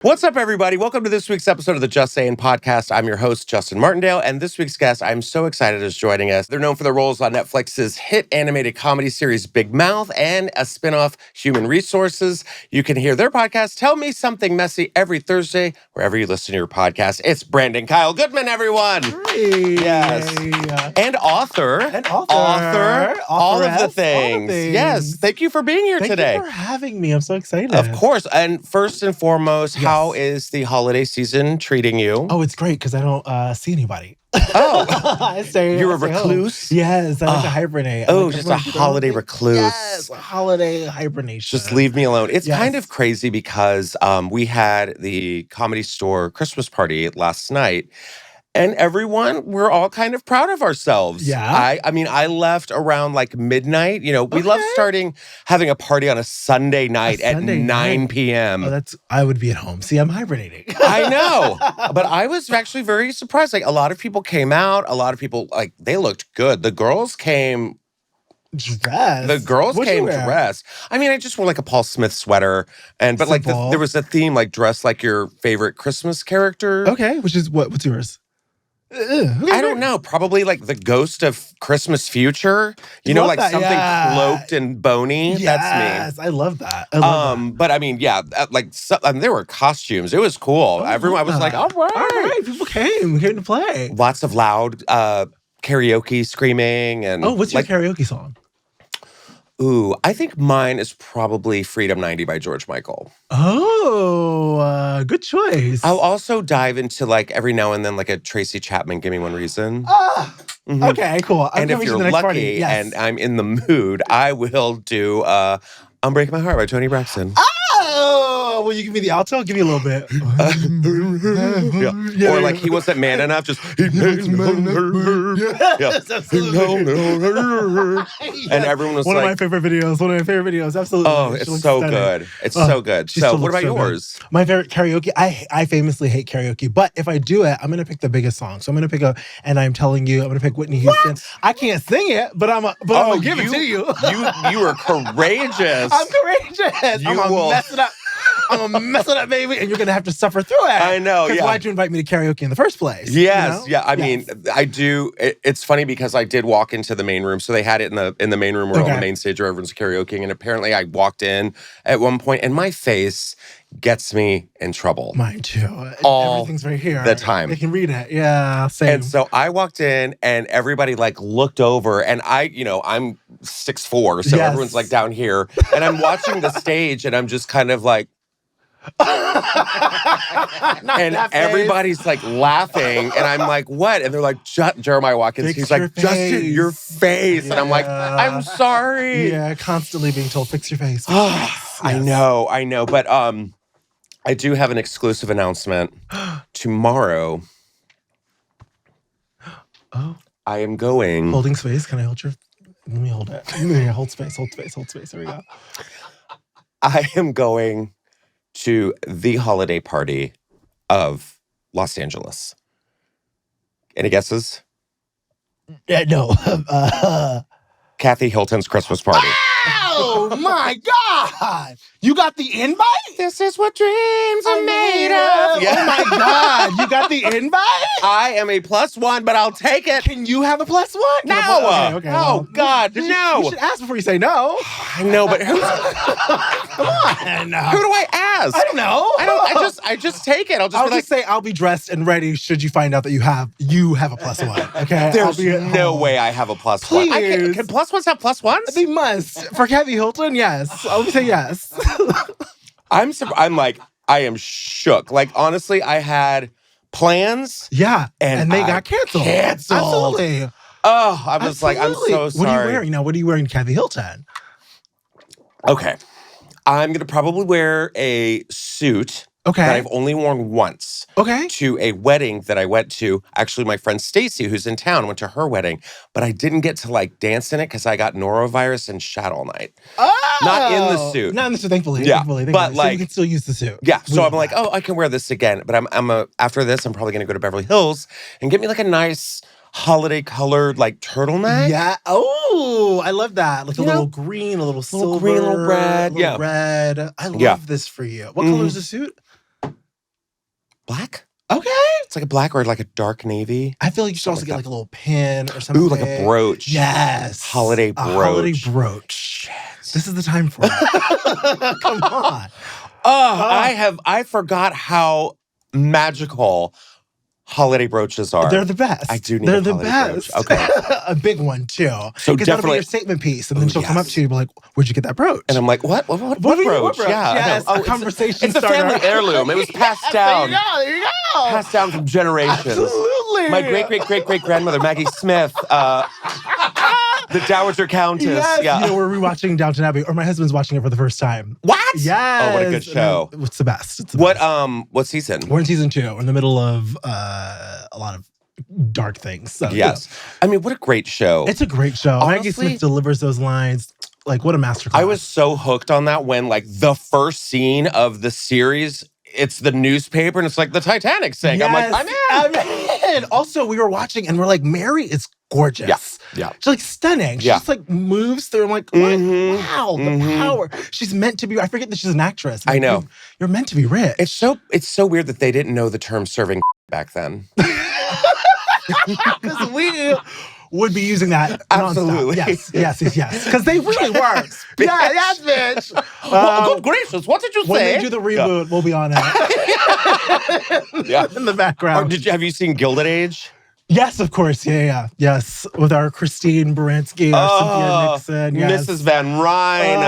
What's up, everybody? Welcome to this week's episode of the Just SAYIN podcast. I'm your host, Justin Martindale, and this week's guest, I'm so excited, is joining us. They're known for their roles on Netflix's hit animated comedy series Big Mouth and a spinoff, Human Resources. You can hear their podcast, Tell Me Something Messy, every Thursday, wherever you listen to your podcast. It's Brandon Kyle Goodman, everyone. Hey. Yes. And author. All of the things. Yes. Thank you for being here today. Thank you for having me. I'm so excited. Of course. And first and foremost, how is the holiday season treating you? Oh, it's great because I don't see anybody. Oh, you're a recluse? Home. Yes, I like to hibernate. Just a holiday recluse. Yes, a holiday hibernation. Just leave me alone. It's kind of crazy because we had the Comedy Store Christmas party last night. And we're all kind of proud of ourselves. Yeah. I mean, I left around like midnight. You know, we love having a party on a Sunday night at 9 p.m. Oh, I would be at home. See, I'm hibernating. I know. But I was actually very surprised. Like, a lot of people came out. A lot of people, like, they looked good. The girls came dressed. The girls came dressed. I mean, I just wore like a Paul Smith sweater, but like there was a theme, like dress like your favorite Christmas character. Okay, which is what's yours? I don't know. Probably like the ghost of Christmas future. You know, like something cloaked and bony. Yes, that's me. I love that. I love that. But I mean, yeah, there were costumes. It was cool. Everyone was like, all right. People came to play. Lots of loud karaoke screaming. And what's your karaoke song? Ooh, I think mine is probably Freedom 90 by George Michael. Oh, good choice. I'll also dive into like every now and then like a Tracy Chapman, Give Me One Reason. Okay, cool. And if you're lucky and I'm in the mood, I will do Unbreak My Heart by Toni Braxton. Oh, will you give me the alto? Give me a little bit. Yeah. Or like He Wasn't Man Enough, just He Makes Me Hurt. Yes, absolutely. And everyone was one of my favorite videos. Absolutely. Oh, it's so good. It's so good. So what about yours? Good. My favorite karaoke, I famously hate karaoke, but if I do it, I'm going to pick the biggest song. So I'm going to pick and I'm telling you, I'm going to pick Whitney Houston. What? I can't sing it, but I'm going to give it to you. You are courageous. I'm courageous. I'm going to mess it up. I'm going to mess it up, baby, and you're going to have to suffer through it. I know, yeah. Why'd you invite me to karaoke in the first place? Yes, you know? yeah. I mean, I do. It's funny because I did walk into the main room. So they had it in the main room where on the main stage where everyone's karaokeing. And apparently I walked in at one point and my face gets me in trouble. Mine too. Everything's right here. The time. They can read it. Yeah, same. And so I walked in and everybody like looked over and I'm 6'4", so everyone's like down here. And I'm watching the stage and I'm just kind of like, and everybody's like laughing and I'm like, what? And they're like, Jeremiah Watkins. He's like, Justin, your face. Yeah. And I'm like, I'm sorry. Yeah, constantly being told, fix your face. I know. But I do have an exclusive announcement. Tomorrow, I am going. Holding space. Can I hold your... Let me hold it. Yeah, hold space. There we go. I am going to the holiday party of Los Angeles. Any guesses? No. Kathy Hilton's Christmas party. Oh my God! You got the invite? This is what dreams are made of. Yeah. Oh my God! You got the invite? I am a +1, but I'll take it. Can you have a +1? No. Okay. Oh God, no. You should ask before you say no. I know, but who? Come on. Who do I ask? I don't know. I just take it. I'll just say I'll be dressed and ready. Should you find out that you have a +1? Okay. There's no way I have a +1. Please. Can +1s have +1s? They must. For Kathy Hilton, yes. I'll say yes. I am shook. Like, honestly, I had plans. Yeah. And they got canceled. Absolutely. Oh, I was like, I'm so sorry. What are you wearing now? What are you wearing, Kathy Hilton? Okay. I'm going to probably wear a suit that I've only worn once. To a wedding that I went to. Actually, my friend Stacy, who's in town, went to her wedding, but I didn't get to like dance in it because I got norovirus and shat all night. Oh! Not in the suit. Not in the suit, thankfully. Yeah, but like, so you can still use the suit. Yeah, so I'm like, I can wear this again. But after this, I'm probably going to go to Beverly Hills and get me like a nice holiday colored like turtleneck. Yeah. Oh, I love that. Like a little green, a little silver, green, a little red. Red. I love this for you. What color is the suit? black. Okay. It's like a black or like a dark navy. I feel like you should also get like a little pin or something. Ooh, like a brooch. Yes. Holiday brooch. A holiday brooch. Shit. This is the time for it. Come on. I forgot how magical holiday brooches are. They're the best. I do need They're a the holiday best. brooch. Okay. A big one, too. So definitely that'll be your statement piece. And then she'll come up to you and be like, where'd you get that brooch? And I'm like, what brooch? Yeah. Yes, a conversation it's a family heirloom. It was passed down. There you go. Passed down from generations. Absolutely. My great-great-great-great-grandmother, Maggie Smith, the Dowager Countess. Yes. Yeah. You know, we're rewatching Downton Abbey, or my husband's watching it for the first time. What? Yes. Oh, what a good show. It's the best. It's the what best. What season? We're in season 2. We're in the middle of a lot of dark things. So, yes. I mean, what a great show. It's a great show. Honestly, Maggie Smith delivers those lines. Like, what a masterclass. I was so hooked on that when, like, the first scene of the series, it's the newspaper and it's like the Titanic saying, yes, I'm like, I'm in. Also, we were watching and we're like, Mary is gorgeous. Yeah. She's like stunning. She just like moves through. I'm like, what? Wow, the power. She's meant to be. I forget that she's an actress. I know. You're meant to be rich. It's so weird that they didn't know the term serving back then. Because we would be using that. Absolutely. Nonstop. Yes. Because they really were. Yes, bitch. Well, good gracious, what did you say? When they do the reboot, we'll be on it. Yeah. In the background. Have you seen Gilded Age? Yes, of course. Yeah. Yes. With our Christine Baranski, our Cynthia Nixon. Yes. Mrs. Van Ryn.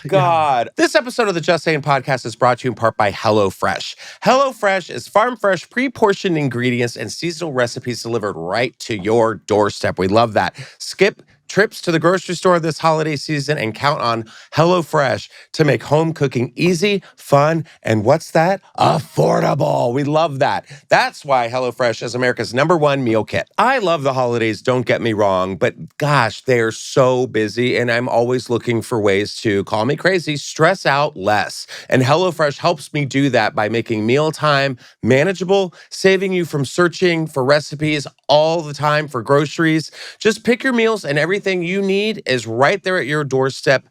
God. Yeah. This episode of the Just Saying podcast is brought to you in part by HelloFresh. HelloFresh is farm fresh, pre-portioned ingredients and seasonal recipes delivered right to your doorstep. We love that. Skip trips to the grocery store this holiday season and count on HelloFresh to make home cooking easy, fun, and what's that? Affordable. We love that. That's why HelloFresh is America's #1 meal kit. I love the holidays, don't get me wrong, but gosh, they're so busy and I'm always looking for ways to, call me crazy, stress out less. And HelloFresh helps me do that by making mealtime manageable, saving you from searching for recipes all the time for groceries. Just pick your meals and everything you need is right there at your doorstep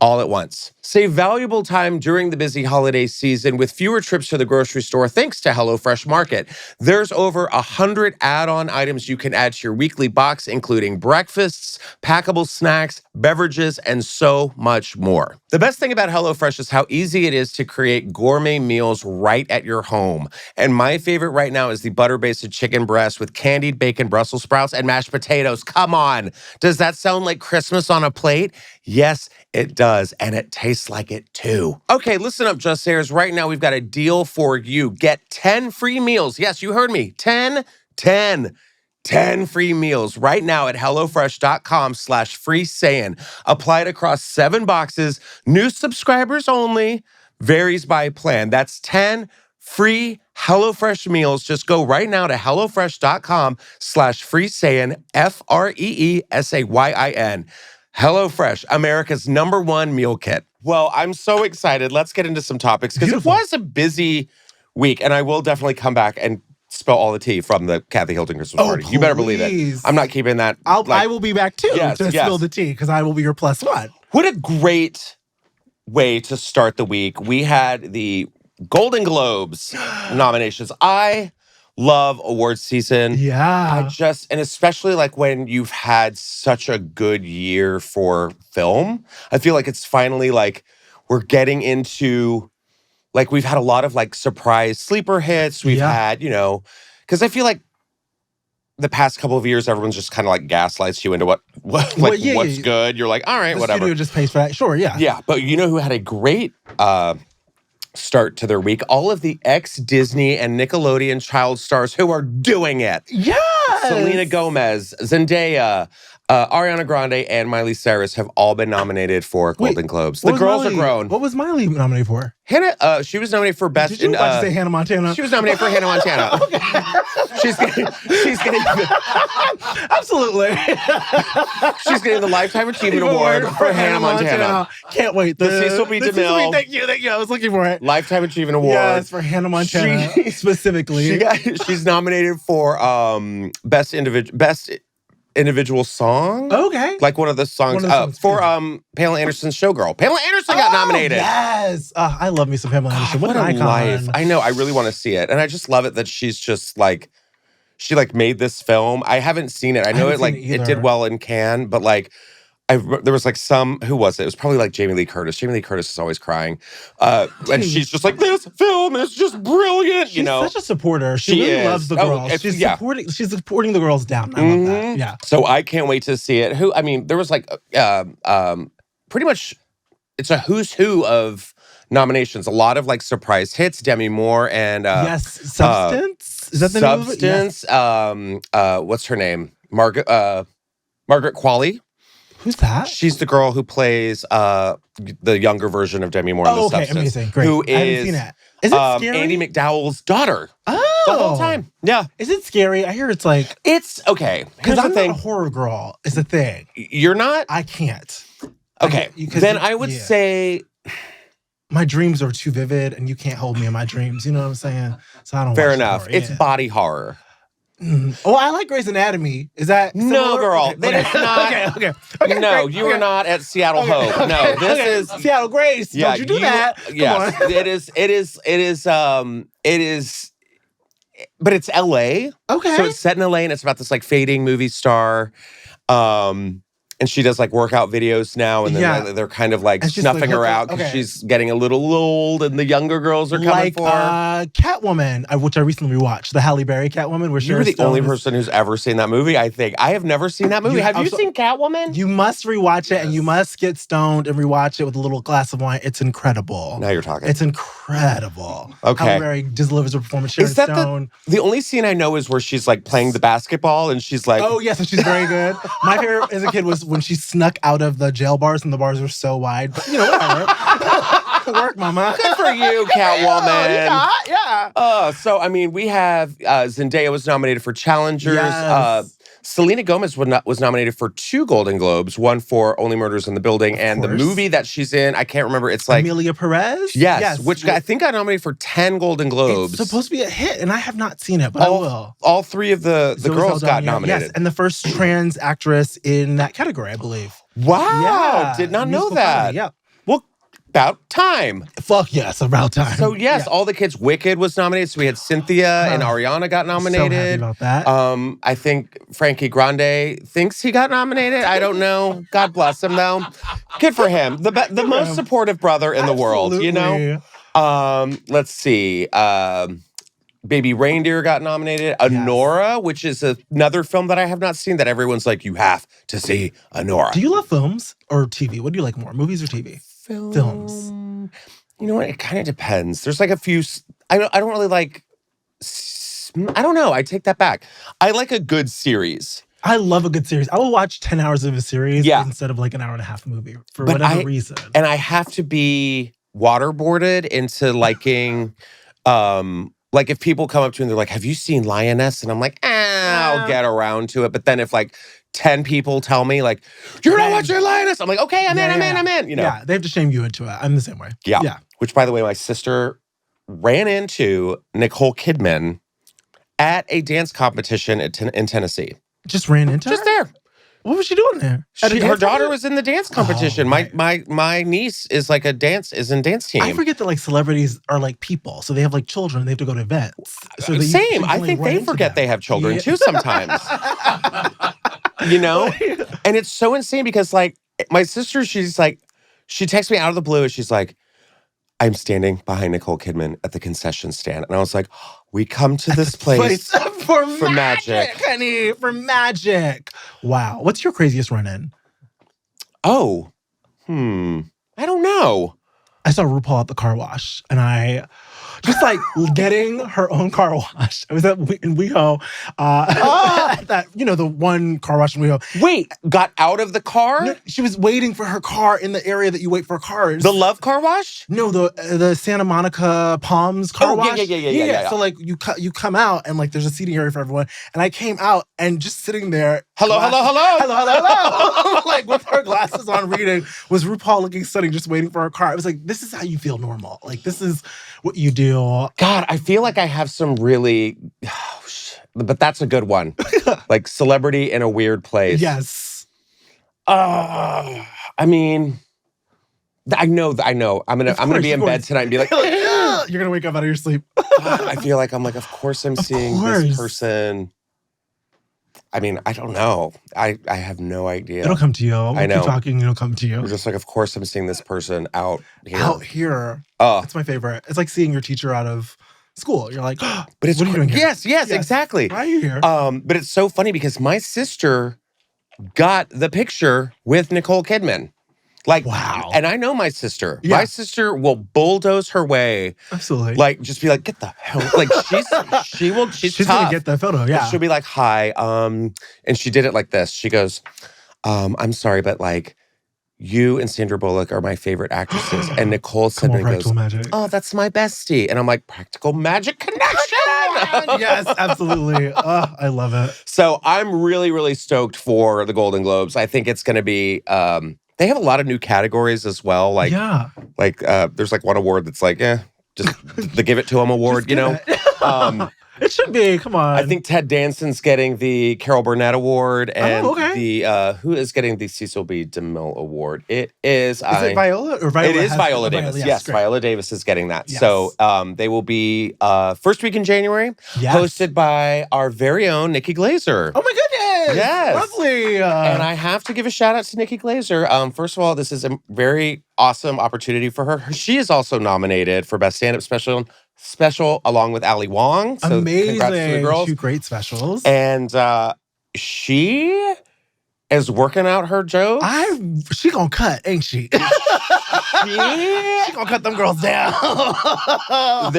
all at once. Save valuable time during the busy holiday season with fewer trips to the grocery store thanks to HelloFresh Market. There's over 100 add-on items you can add to your weekly box, including breakfasts, packable snacks, beverages, and so much more. The best thing about HelloFresh is how easy it is to create gourmet meals right at your home. And my favorite right now is the butter-basted chicken breast with candied bacon, Brussels sprouts, and mashed potatoes. Come on. Does that sound like Christmas on a plate? Yes, it does, and it tastes like it too. Okay, listen up, Just Sayers. Right now, we've got a deal for you. Get 10 free meals. Yes, you heard me. 10 free meals right now at HelloFresh.com/free SAYIN. Applied across 7 boxes. New subscribers only. Varies by plan. That's 10 free HelloFresh meals. Just go right now to HelloFresh.com/free SAYIN. FreeSayin. HelloFresh, America's #1 meal kit. Well, I'm so excited. Let's get into some topics because it was a busy week, and I will definitely come back and spill all the tea from the Kathy Hilton Christmas party. Please. You better believe it. I'm not keeping that. I will be back too to spill the tea because I will be your +1. What a great way to start the week. We had the Golden Globes nominations. I love awards season. Yeah. And especially like when you've had such a good year for film, I feel like it's finally like we're getting into, like we've had a lot of like surprise sleeper hits. We've had, because I feel like the past couple of years, everyone's just kind of like gaslights you into what's good. You're like, all right, whatever. The studio just pays for that. Sure, yeah. Yeah, but you know who had a great start to their week? All of the ex-Disney and Nickelodeon child stars who are doing it. Yes! Selena Gomez, Zendaya, Ariana Grande, and Miley Cyrus have all been nominated for Golden Globes. The girls are grown. What was Miley nominated for? Hannah, she was nominated for Best... Did you about to say Hannah Montana? She was nominated for Hannah Montana. She's getting Absolutely. She's getting the Lifetime Achievement Award for Hannah Montana. Can't wait. The Cecil B. DeMille. Thank you. I was looking for it. Lifetime Achievement Award. Yes, for Hannah Montana specifically. She's nominated for Best individual song. Okay. Like one of the songs, for Pamela Anderson's Showgirl. Pamela Anderson got nominated. Yes. I love me some Pamela Anderson. What an icon. Life. I know. I really want to see it. And I just love it that she's just like, she like made this film. I haven't seen it. I know it did well in Cannes, but like, there was like who was it? It was probably like Jamie Lee Curtis. Jamie Lee Curtis is always crying. And she's just like, this film is just brilliant, She's such a supporter. She really loves the girls. She's supporting the girls down. I love that. Yeah. So I can't wait to see it. There was like pretty much, it's a who's who of nominations. A lot of like surprise hits. Demi Moore and Substance? Is that the name of it? Substance. What's her name? Margaret Qualley. Who's that? She's the girl who plays the younger version of Demi Moore in the Substance. Amazing. Great. Who I haven't seen it. Is it scary? Andy McDowell's daughter. Oh. The whole time. Yeah. Is it scary? I hear it's like... It's okay. Because I'm not a horror girl, is the thing. You're not? I can't. Okay. Then I would say... My dreams are too vivid and you can't hold me in my dreams. You know what I'm saying? So I don't Fair enough. It's body horror. Oh, I like Grey's Anatomy. Is that similar? No, girl? That is not. Okay. No, you are not at Seattle Hope. No, this is Seattle Grace. Yeah, don't you do that? Yes, it is. But it's L.A. Okay, so it's set in L.A. and it's about this like fading movie star. And she does like workout videos now, and then they're kind of like snuffing her out because she's getting a little old, and the younger girls are coming for her. Catwoman, which I recently rewatched, the Halle Berry Catwoman. Where you're the only person who's ever seen that movie. I think I have never seen that movie. Have you seen Catwoman? You must rewatch it, and you must get stoned and rewatch it with a little glass of wine. It's incredible. Now you're talking. It's incredible. Okay, Halle Berry delivers a performance. Sharon Stone. The only scene I know is where she's like playing the basketball, and she's like, "Oh yes, she's very good." My favorite as a kid was when she snuck out of the jail bars and the bars were so wide. But, you know, whatever. Work, mama. Good for you, Catwoman. Yeah. So, I mean, we have Zendaya was nominated for Challengers. Yes. Selena Gomez was nominated for 2 Golden Globes, one for Only Murders in the Building, and the movie that she's in, I can't remember. It's like Amelia Perez? Yes. Which I think got nominated for 10 Golden Globes. It's supposed to be a hit, and I have not seen it, but I will. All 3 of the girls got nominated. Yes, and the first trans actress in that category, I believe. Wow. Yeah. Did not know that. Comedy, yeah. Well, about time. Fuck yes, about time. So yes, all the kids. Wicked was nominated. So we had Cynthia and Ariana got nominated. So happy about that. I think Frankie Grande thinks he got nominated. I don't know. God bless him though. Good for him. The most supportive brother in the world. You know. Let's see. Baby Reindeer got nominated. Anora, which is another film that I have not seen that everyone's like, you have to see Anora. Do you love films or TV? What do you like more, movies or TV? Films. You know what? It kind of depends. There's like a few. I don't really like. I don't know. I take that back. I like a good series. I love a good series. I will watch 10 hours of a series instead of like an hour and a half movie for whatever reason. And I have to be waterboarded into liking. Like if people come up to me and they're like, "Have you seen Lioness?" And I'm like, I'll get around to it. But then if like 10 people tell me like, "You're not watching Lioness," I'm like, okay, I'm in. You know, they have to shame you into it. I'm the same way. Yeah. Which, by the way, my sister ran into Nicole Kidman at a dance competition in Tennessee. Just ran into her? Just there. What was she doing there? Her daughter was in the dance competition. My niece is like in dance team. I forget that like celebrities are like people, so they have like children. They have to go to events. So Same. I think they forget they have children too sometimes. You know, and it's so insane because like my sister, she texts me out of the blue and she's like, "I'm standing behind Nicole Kidman at the concession stand," and I was like, "We come to this place for magic, honey, for magic." Wow. What's your craziest run-in? Oh, I don't know. I saw RuPaul at the car wash, and I just like getting her own car wash. I was in WeHo. The one car wash in WeHo. Wait, got out of the car? No, she was waiting for her car in the area that you wait for cars. The Love car wash? No, the Santa Monica Palms car wash. Yeah. So like you come out and like there's a seating area for everyone. And I came out and just sitting there. Hello. Like with her glasses on reading, was RuPaul looking stunning, just waiting for her car. I was like, this is how you feel normal. Like this is what you do. God, I feel like I have some really, but that's a good one. Like celebrity in a weird place. Yes. I mean, I know. I'm gonna be in bed tonight and be like, you're gonna wake up out of your sleep. I feel like I'm like, of course I'm seeing this person. I mean, I don't know. I have no idea. It'll come to you. I know. Keep talking, it'll come to you. We're just like, of course I'm seeing this person out here. Out here. Oh, that's my favorite. It's like seeing your teacher out of school. You're like, but it's what are you doing here? Yes, exactly. Why are you here? But it's so funny because my sister got the picture with Nicole Kidman. Like, wow. And I know my sister. Yeah. My sister will bulldoze her way. Absolutely. Like, just be like, get the hell. Like, she's tough. Gonna get the photo. Yeah. And she'll be like, hi. And she did it like this. She goes, I'm sorry, but like, you and Sandra Bullock are my favorite actresses. And Nicole said, oh, that's my bestie. And I'm like, practical magic connection. Yes, absolutely. I love it. So I'm really, really stoked for the Golden Globes. I think it's going to be, they have a lot of new categories as well. Like, there's like one award that's like, just the Give It To Him award, you know? It should be. Come on. I think Ted Danson's getting the Carol Burnett Award, and the who is getting the Cecil B. DeMille Award? It is. Is it Viola or Viola? It is Viola Davis. Yes, Viola Davis is getting that. Yes. So they will be first week in January, hosted by our very own Nikki Glaser. Oh my goodness! Yes, lovely. And I have to give a shout out to Nikki Glaser. First of all, this is a very awesome opportunity for her. She is also nominated for Best Stand-Up Special along with Ali Wong. So amazing. Congrats to the girls. Two great specials. And she is working out her jokes. She gonna cut, ain't she? She gonna cut them girls down. I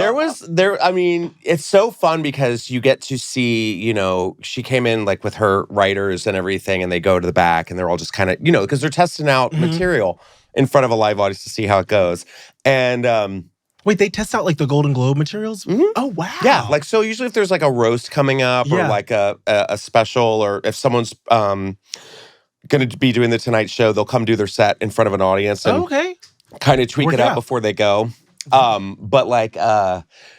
mean, it's so fun because you get to see, you know, she came in like with her writers and everything, and they go to the back and they're all just kind of, you know, because they're testing out material in front of a live audience to see how it goes. And wait, they test out like the Golden Globe materials? Mm-hmm. Oh, wow. Yeah, like so usually if there's like a roast coming up or like a special, or if someone's going to be doing the Tonight Show, they'll come do their set in front of an audience and kind of tweak it out before they go. But like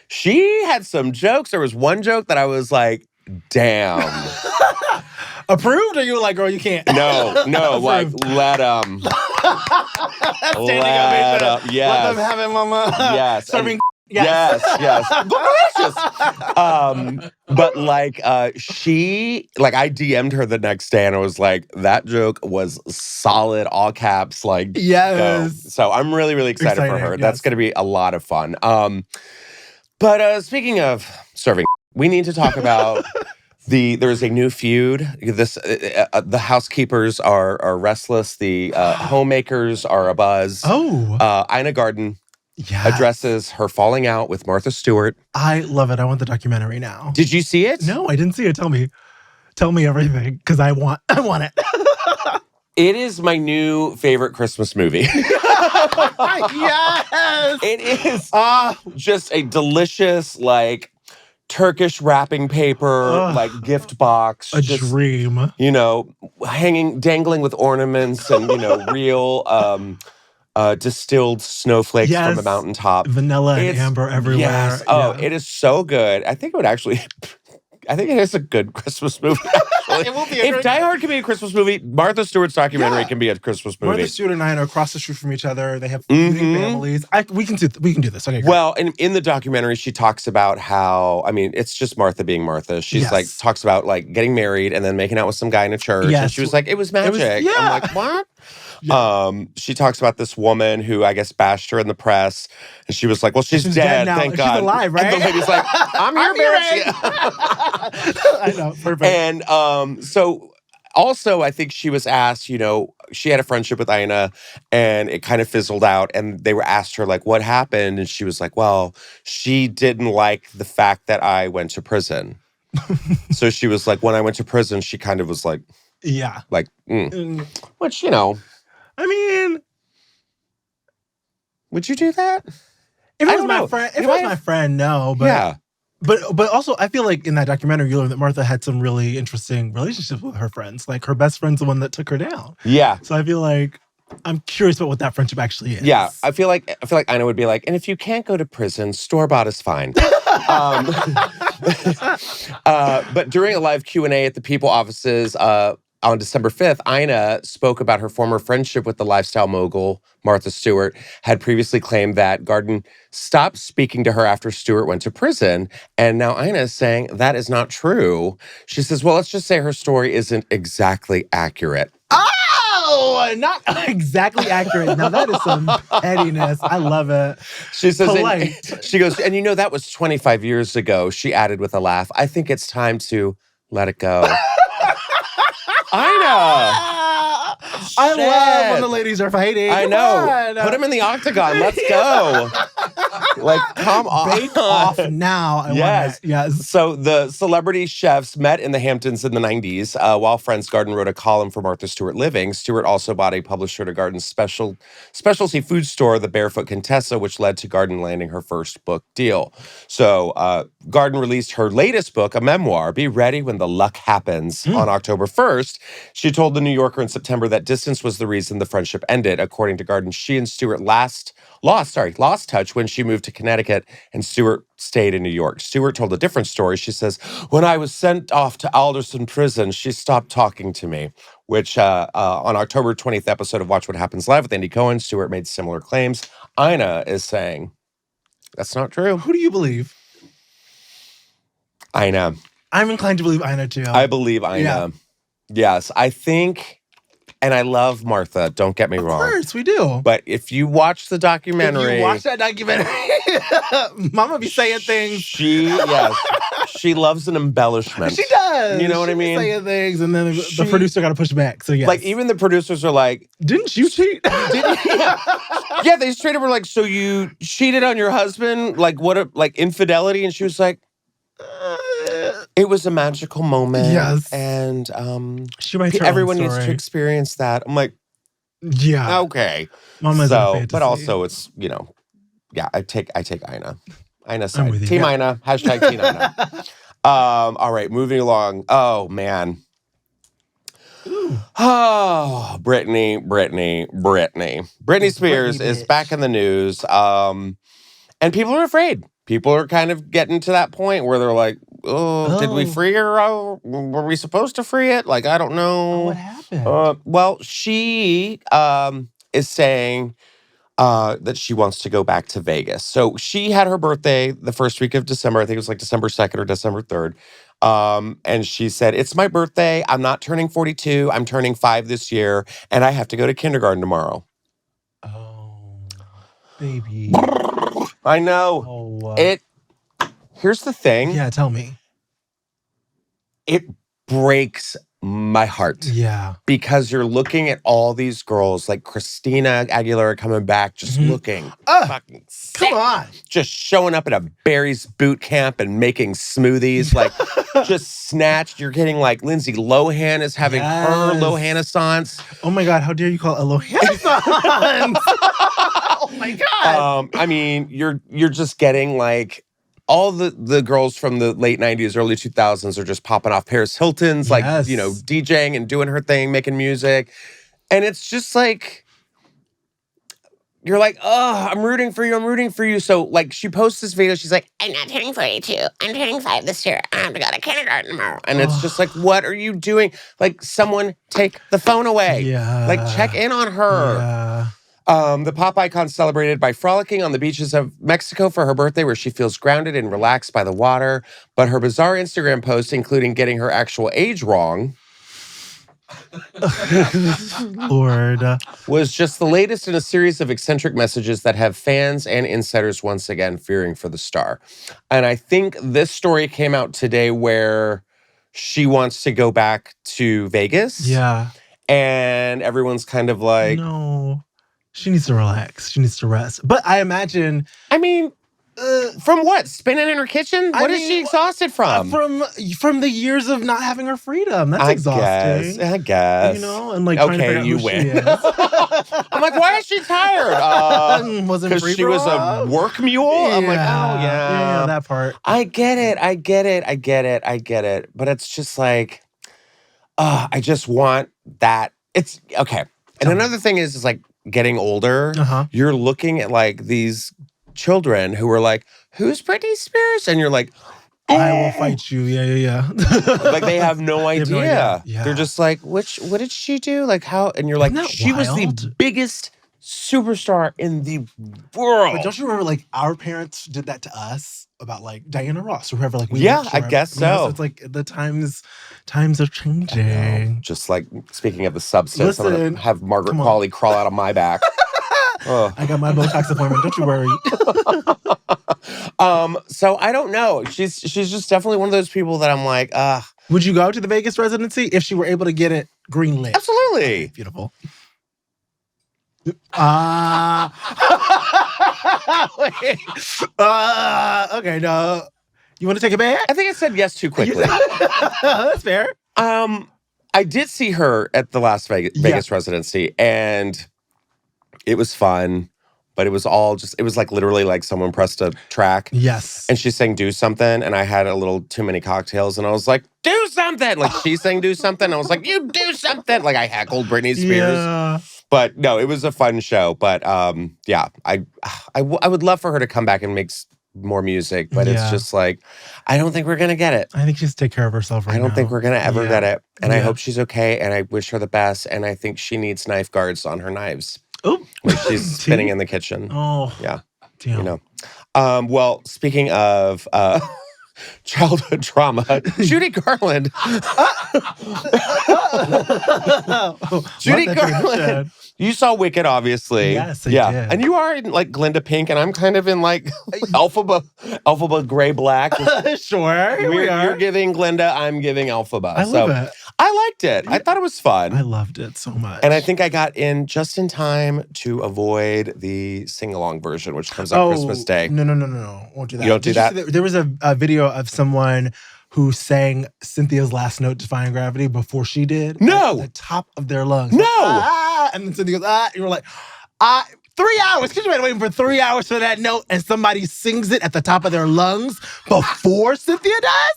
she had some jokes. There was one joke that I was like, damn. Approved, or you were like, girl, you can't? No, like let them. Yes. Let them have it, mama. Yes. Serving. Yes. Delicious. But like she, like I DM'd her the next day and I was like, that joke was solid, all caps, like yes. Go. So I'm really, really excited for her. Yes. That's gonna be a lot of fun. But speaking of serving, we need to talk about there's a new feud. The housekeepers are restless. The homemakers are abuzz. Ina Garten addresses her falling out with Martha Stewart. I love it. I want the documentary now. Did you see it? No, I didn't see it. Tell me everything, because I want it. It is my new favorite Christmas movie. Yes, it is. Just a delicious like Turkish wrapping paper, like gift box. A dream. You know, dangling with ornaments and, you know, real distilled snowflakes from the mountaintop. Vanilla and amber everywhere. Yes. Oh, it is so good. I think it is a good Christmas movie. It will be if Die Hard can be a Christmas movie, Martha Stewart's documentary can be a Christmas movie. Martha Stewart and I are across the street from each other. They have families. We can do this. Okay. Great. Well, in the documentary, she talks about how, I mean, it's just Martha being Martha. She's like talks about like getting married and then making out with some guy in a church. Yes. And she was like, it was magic. I'm like, what? Yeah. She talks about this woman who I guess bashed her in the press, and she was like, "Well, she's dead. Thank God." She's alive, right? And the lady's like, "I'm here, bitch." I know, perfect. And so also, I think she was asked. You know, she had a friendship with Ina, and it kind of fizzled out. And they were asked her like, "What happened?" And she was like, "Well, she didn't like the fact that I went to prison." So she was like, "When I went to prison, she kind of was like." Like, which, you know. I mean, would you do that? If it was my friend, no. But but also, I feel like in that documentary, you learn that Martha had some really interesting relationships with her friends. Like her best friend's the one that took her down. Yeah. So I feel like I'm curious about what that friendship actually is. Yeah, I feel like Ina would be like, and if you can't go to prison, store-bought is fine. But during a live Q&A at the People offices on December 5th, Ina spoke about her former friendship with the lifestyle mogul, Martha Stewart, had previously claimed that Garten stopped speaking to her after Stewart went to prison. And now Ina is saying that is not true. She says, well, let's just say her story isn't exactly accurate. Oh, not exactly accurate. Now that is some pettiness. I love it. She says, Polite. she goes, and that was 25 years ago. She added with a laugh, I think it's time to let it go. Ina! I love when the ladies are fighting. I know. Put him in the octagon. Let's go. Like, come on. Bake off now. Yes. So the celebrity chefs met in the Hamptons in the 90s. While friends, Garten wrote a column for Martha Stewart Living. Stewart also bought a publisher to Garten's specialty food store, the Barefoot Contessa, which led to Garten landing her first book deal. So Garten released her latest book, a memoir, Be Ready When the Luck Happens, on October 1st. She told The New Yorker in September that distance was the reason the friendship ended. According to Garten, she and Stewart lost touch when she moved to Connecticut and Stewart stayed in New York. Stewart told a different story. She says, when I was sent off to Alderson Prison, she stopped talking to me, which on October 20th episode of Watch What Happens Live with Andy Cohen, Stewart made similar claims. Ina is saying, that's not true. Who do you believe? Ina. I'm inclined to believe Ina too. I believe Ina. Yeah. Yes, I think... And I love Martha, don't get me wrong. Of course, we do. But if you watch the documentary... If you watch that documentary, Mama be saying things. She loves an embellishment. She does. You know what I mean? Saying things, and then the producer got to push back. So, yes. Like, even the producers are like... Didn't you cheat? Yeah, they straight up were like, so you cheated on your husband? Like, infidelity? And she was like... It was a magical moment. Yes. And everyone needs to experience that. I'm like, yeah. Okay. Mama's but also it's, yeah, I take Ina. Ina's side. Team Ina. Hashtag Team Ina. All right, moving along. Oh, man. Ooh. Oh, Britney Spears is back in the news. And people are afraid. People are kind of getting to that point where they're like, oh, did we free her? Oh, were we supposed to free it? Like, I don't know. What happened? Well, she is saying that she wants to go back to Vegas. So she had her birthday the first week of December. I think it was like December 2nd or December 3rd. And she said, it's my birthday. I'm not turning 42. I'm turning 5 this year. And I have to go to kindergarten tomorrow. Oh, baby. I know. Here's the thing. Yeah, tell me. It breaks my heart. Yeah. Because you're looking at all these girls like Christina Aguilera coming back, just looking fucking sick. Come on. Just showing up at a Barry's boot camp and making smoothies, like just snatched. You're getting like Lindsay Lohan is having her Lohan-essence. Oh my God, how dare you call it a Lohan-essence? Oh my God. I mean, you're just getting like all the girls from the late 90s, early 2000s are just popping off. Paris Hilton's like, DJing and doing her thing, making music. And it's just like, you're like, oh, I'm rooting for you. So like she posts this video. She's like, I'm not turning 42. I'm turning 5 this year. I have to go to kindergarten tomorrow. And it's just like, what are you doing? Like, someone take the phone away. Yeah. Like, check in on her. Yeah. The pop icon celebrated by frolicking on the beaches of Mexico for her birthday, where she feels grounded and relaxed by the water. But her bizarre Instagram post, including getting her actual age wrong, Lord, was just the latest in a series of eccentric messages that have fans and insiders once again fearing for the star. And I think this story came out today where she wants to go back to Vegas. Yeah. And everyone's kind of like... No. She needs to relax. She needs to rest. But I imagine... I mean, from what? Spinning in her kitchen? What is she exhausted from? From the years of not having her freedom. That's exhausting. I guess. You know? And like trying to figure out who win. She is. I'm like, why is she tired? Because she was a work mule? Yeah. I'm like, oh, Yeah, that part. I get it. But it's just like, I just want that. It's, okay. And another thing is like getting older, you're looking at like these children who are like, who's Britney Spears? And you're like, I will fight you. Yeah. Like they have no idea. no idea. Yeah. They're just like, what did she do? Like how? And you're like, she was the biggest superstar in the world. But don't you remember like our parents did that to us about like Diana Ross or whoever like I guess so. So it's like the times are changing. Just like speaking of the substance, I'm gonna have Margaret Qualley crawl out of my back. I got my Botox appointment. Don't you worry. So I don't know. She's just definitely one of those people that I'm like, Would you go to the Vegas residency if she were able to get it greenlit? Absolutely. Okay, beautiful. Okay, no. You want to take it back? I think I said yes too quickly. That's fair. I did see her at the Las Vegas residency, and it was fun, but it was all just, it was like literally like someone pressed a track. Yes. And she's saying, do something. And I had a little too many cocktails, and I was like, do something. Like she's saying, do something. I was like, you do something. Like I heckled Britney Spears. Yeah. But no, it was a fun show. But yeah, I would love for her to come back and make more music, but it's just like, I don't think we're going to get it. I think she's take care of herself right now. I don't think we're going to ever get it. And I hope she's okay, and I wish her the best. And I think she needs knife guards on her knives. Oh, when she's spinning in the kitchen. Oh, yeah. Damn. You know. Well, speaking of childhood trauma, Judy Garland. Judy Garland. You saw Wicked, obviously. Yes, I did. And you are in like Glinda Pink, and I'm kind of in like Alphaba gray black. Sure, here we are. You're giving Glinda, I'm giving Alphaba. I love it. I liked it. I thought it was fun. I loved it so much. And I think I got in just in time to avoid the sing-along version, which comes out Christmas Day. No. Won't do that. You don't do that? There was a video of someone who sang Cynthia's last note, Defying Gravity, before she did. No! At the top of their lungs. No! Like, and then Cynthia goes, You were like, 3 hours. Could you imagine waiting for 3 hours for that note and somebody sings it at the top of their lungs before Cynthia does?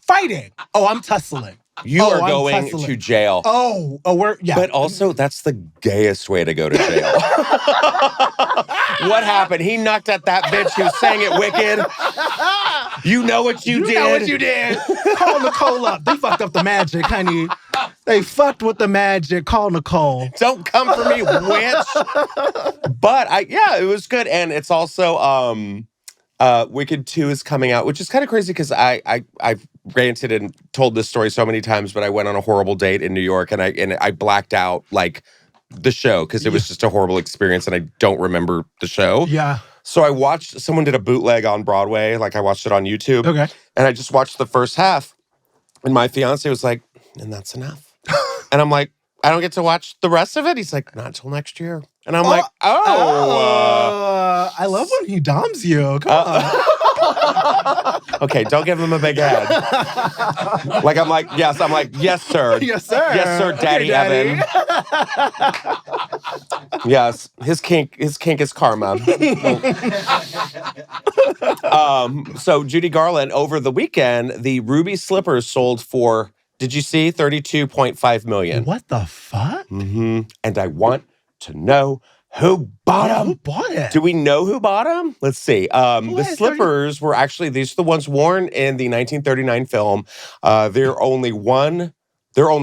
Fighting. Oh, I'm tussling. You are going to jail. Yeah. But also, that's the gayest way to go to jail. What happened? He knocked at that bitch who sang it Wicked. You know what you did. You know what you did. Call Nicole up. They fucked up the magic, honey. They fucked with the magic. Call Nicole. Don't come for me, witch. But it was good. And it's also Wicked 2 is coming out, which is kind of crazy because I've ranted and told this story so many times, but I went on a horrible date in New York, and I blacked out like the show because it was just a horrible experience, and I don't remember the show. Yeah. So I watched, someone did a bootleg on Broadway, like I watched it on YouTube. Okay. And I just watched the first half, and my fiance was like, and that's enough. And I'm like, I don't get to watch the rest of it? He's like, not until next year. And I'm like, I love when he doms you. Come on. Okay, don't give him a big head. Like, I'm like, yes, sir. Yes, sir. Yes, sir, Daddy, okay, Daddy. Evan. Yes, his kink is karma. So Judy Garland, over the weekend, the ruby slippers sold for, did you see, $32.5 million. What the fuck? Mm-hmm. And I want to know who bought them. Who bought it? Do we know who bought them? Let's see. The slippers were actually, these are the ones worn in the 1939 film. There are only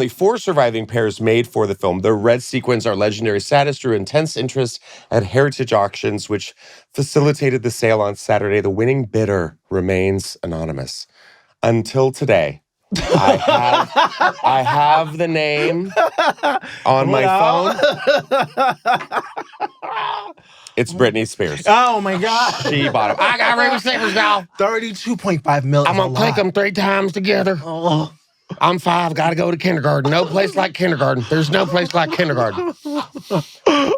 4 surviving pairs made for the film. The red sequins are legendary status, drew intense interest at heritage auctions, which facilitated the sale on Saturday. The winning bidder remains anonymous. Until today, I have the name on my phone. It's Britney Spears. Oh my God. She bought them. I got ruby slippers now. $32.5 million. I'm going to click them 3 times together. Oh. I'm 5, got to go to kindergarten. No place like kindergarten. There's no place like kindergarten.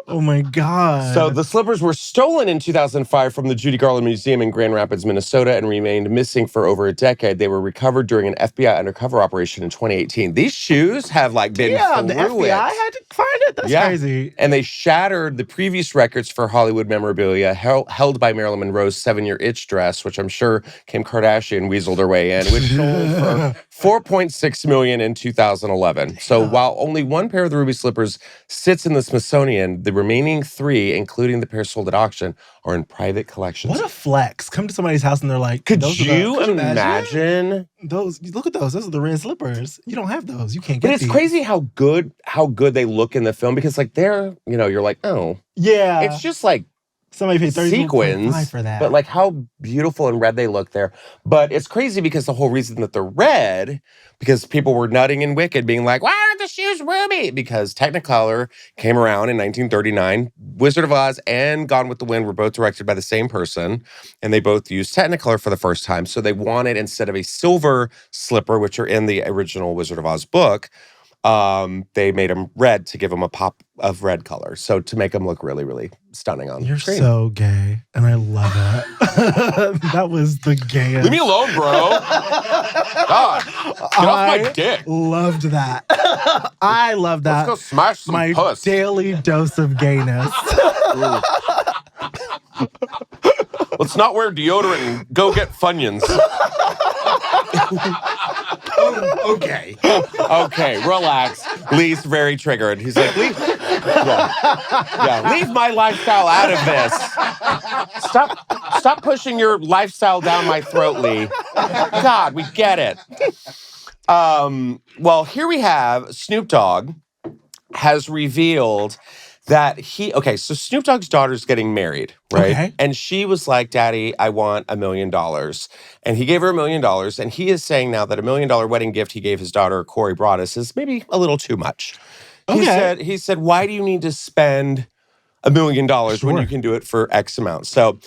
Oh my God. So the slippers were stolen in 2005 from the Judy Garland Museum in Grand Rapids, Minnesota, and remained missing for over a decade. They were recovered during an FBI undercover operation in 2018. These shoes have like been Damn, through the FBI it. had to find it? That's crazy. And they shattered the previous records for Hollywood memorabilia held by Marilyn Monroe's 7-year itch dress, which I'm sure Kim Kardashian weaseled her way in, which sold for $4.6 million in 2011. So while only one pair of the ruby slippers sits in the Smithsonian, the remaining 3, including the pair sold at auction, are in private collections. What a flex. Come to somebody's house and they're like, could you imagine? Those, look at those. Those are the red slippers. You don't have those. You can't get But it's these. crazy how good they look in the film, because like they're, you're like, oh. Yeah. It's just like somebody paid sequins for that. But like how beautiful and red they look there. But it's crazy because the whole reason that they're red, because people were nutting in Wicked being like, why aren't the shoes ruby? Because Technicolor came around in 1939. Wizard of Oz and Gone with the Wind were both directed by the same person, and they both used Technicolor for the first time. So they wanted, instead of a silver slipper, which are in the original Wizard of Oz book, they made them red to give them a pop of red color. So to make them look really, really stunning on You're screen. so gay, and I love it. That was the gayest. Leave me alone, bro. God, get off my dick. Loved that. I love that. Let's go smash some my puss. daily dose of gayness. Let's not wear deodorant and go get Funyuns. Okay. Okay, relax. Lee's very triggered. He's like, leave my lifestyle out of this. Stop pushing your lifestyle down my throat, Lee. God, we get it. Well, here we have Snoop Dogg has revealed that so Snoop Dogg's daughter's getting married, right? Okay. And she was like, Daddy, I want $1 million. And he gave her $1 million. And he is saying now that $1 million wedding gift he gave his daughter, Corey Broaddus, is maybe a little too much. Okay. He said, why do you need to spend $1 million when you can do it for X amount? So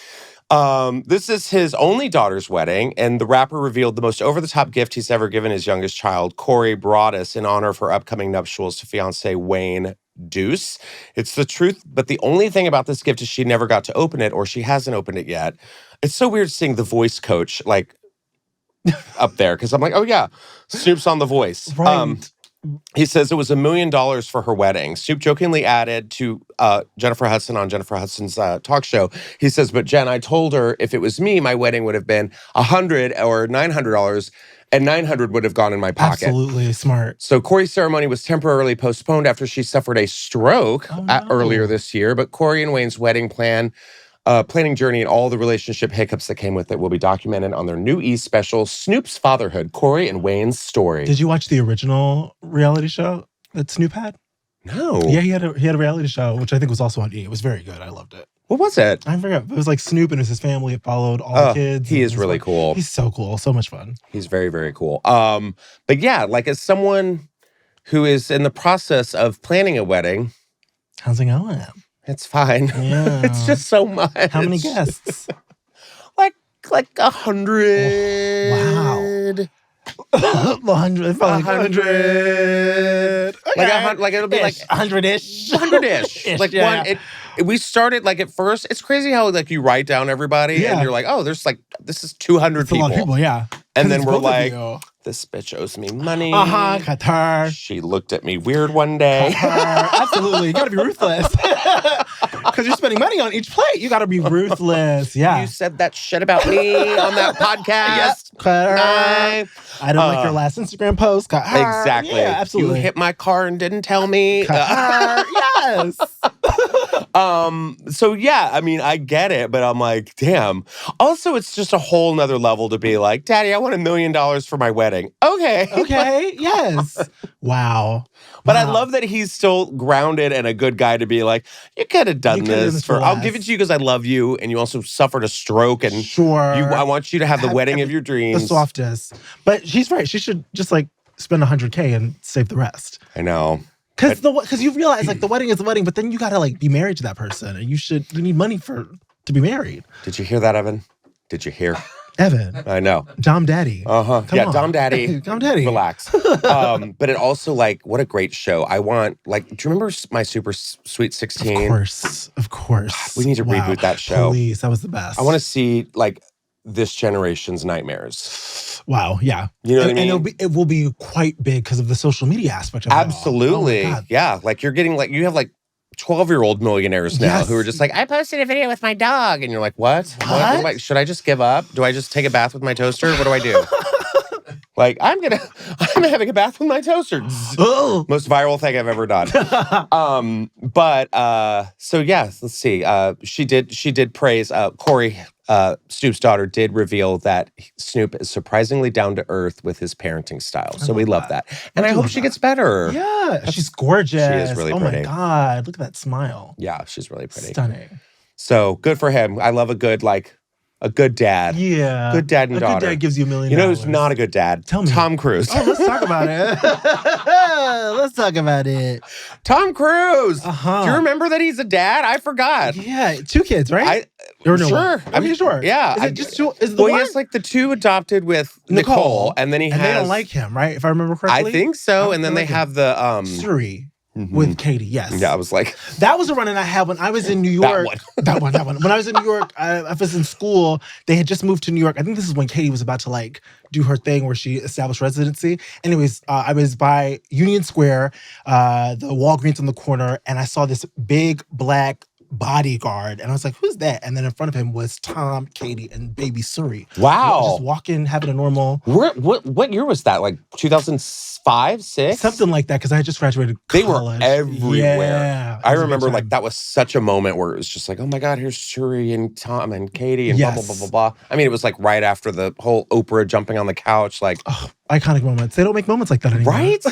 this is his only daughter's wedding, and the rapper revealed the most over-the-top gift he's ever given his youngest child, Corey Broaddus, in honor of her upcoming nuptials to fiancé Wayne Deuce. It's the truth, but the only thing about this gift is she never got to open it, or she hasn't opened it yet. It's so weird seeing the voice coach like up there, because I'm like, oh yeah, Snoop's on The Voice. Right. He says it was $1 million for her wedding. Snoop jokingly added to Jennifer Hudson on Jennifer Hudson's talk show. He says, but Jen, I told her if it was me, my wedding would have been $100 or $900, and $900 would have gone in my pocket. Absolutely smart. So Corey's ceremony was temporarily postponed after she suffered a stroke earlier this year. But Corey and Wayne's wedding planning journey and all the relationship hiccups that came with it will be documented on their new E! special, Snoop's Fatherhood, Corey and Wayne's Story. Did you watch the original reality show that Snoop had? No. Yeah, he had a reality show, which I think was also on E! It was very good. I loved it. What was it? I forgot. It was like Snoop and his family. It followed all the kids. He is really cool. He's so cool. So much fun. He's very, very cool. But yeah, like as someone who is in the process of planning a wedding. How's it going? It's fine. Yeah. It's just so much. How many guests? like 100. Wow. 100. 100. Like it'll be like 100-ish. 100-ish. Like yeah. We started like at first. It's crazy how like you write down everybody and you're like, oh, there's like this is 200 people. A lot of people, yeah. And then we're like, this bitch owes me money. Cut her. She looked at me weird one day. Cut her. Absolutely. You gotta be ruthless. Because you're spending money on each plate. You gotta be ruthless. Yeah. You said that shit about me on that podcast. Cut her. I don't like your last Instagram post. Cut her. Exactly. Yeah, absolutely. You hit my car and didn't tell me. Cut her. Yes. So yeah, I mean, I get it, but I'm like, damn. Also, it's just a whole nother level to be like, Daddy, I want $1 million for my wedding. Okay. Okay. Yes. Wow. But I love that he's still grounded and a good guy to be like, you could have done this for, I'll give it to you because I love you. And you also suffered a stroke. And I want you to have the wedding of your dreams. The softest. But she's right. She should just like spend $100K and save the rest. I know. Because you realize like the wedding is the wedding, but then you gotta like be married to that person, and you need money to be married. Did you hear that, Evan? Did you hear? Evan. I know. Dom Daddy. Uh-huh. Come Yeah, on. Dom Daddy. Dom Daddy. Relax. But it also, like, what a great show. I want, like, do you remember My Super Sweet 16? Of course. We need to reboot that show. Please, that was the best. I want to see, like, this generation's nightmares. Wow, yeah. You know what I mean? And it will be quite big because of the social media aspect of it. Absolutely. Oh my God. Yeah. Like, you're getting, like, you have, like, 12-year-old millionaires now Yes. who are just like, I posted a video with my dog. And you're like, what? Should I just give up? Do I just take a bath with my toaster? What do I do? Like, I'm having a bath with my toaster. Most viral thing I've ever done. So yes, let's see. She did praise Corey, Snoop's daughter, did reveal that Snoop is surprisingly down to earth with his parenting style. So we love that. And I hope she gets better. Yeah, she's gorgeous. She is really pretty. Oh my God, look at that smile. Yeah, she's really pretty. Stunning. So good for him. I love a good dad. Yeah. Good dad and daughter. A good dad gives you $1 million. You know who's not a good dad? Tell me. Tom Cruise. Oh, let's talk about it. Let's talk about it. Tom Cruise. Uh-huh. Do you remember that he's a dad? I forgot. Yeah, 2 kids, right? Sure. Sure. Yeah. Is it just 2? Is it the one? He has like the 2 adopted with Nicole, and then he has. And they don't like him, right? If I remember correctly. I think so. And then they have the Suri. With Katie, yes. Yeah, I was like... That was a run-in I had when I was in New York. That one. When I was in New York, I was in school. They had just moved to New York. I think this is when Katie was about to, like, do her thing where she established residency. Anyways, I was by Union Square, the Walgreens on the corner, and I saw this big black bodyguard, and I was like, who's that? And then in front of him was Tom, Katie, and baby Suri. Wow. Just walking, having a normal... What year was that? Like 2005, 6? Something like that, because I had just graduated college. They were everywhere. Yeah. I remember, like, that was such a moment where it was just like, oh my God, here's Suri and Tom and Katie and blah, blah, blah, blah, blah. I mean, it was like right after the whole Oprah jumping on the couch, like... Oh, iconic moments. They don't make moments like that anymore. Right?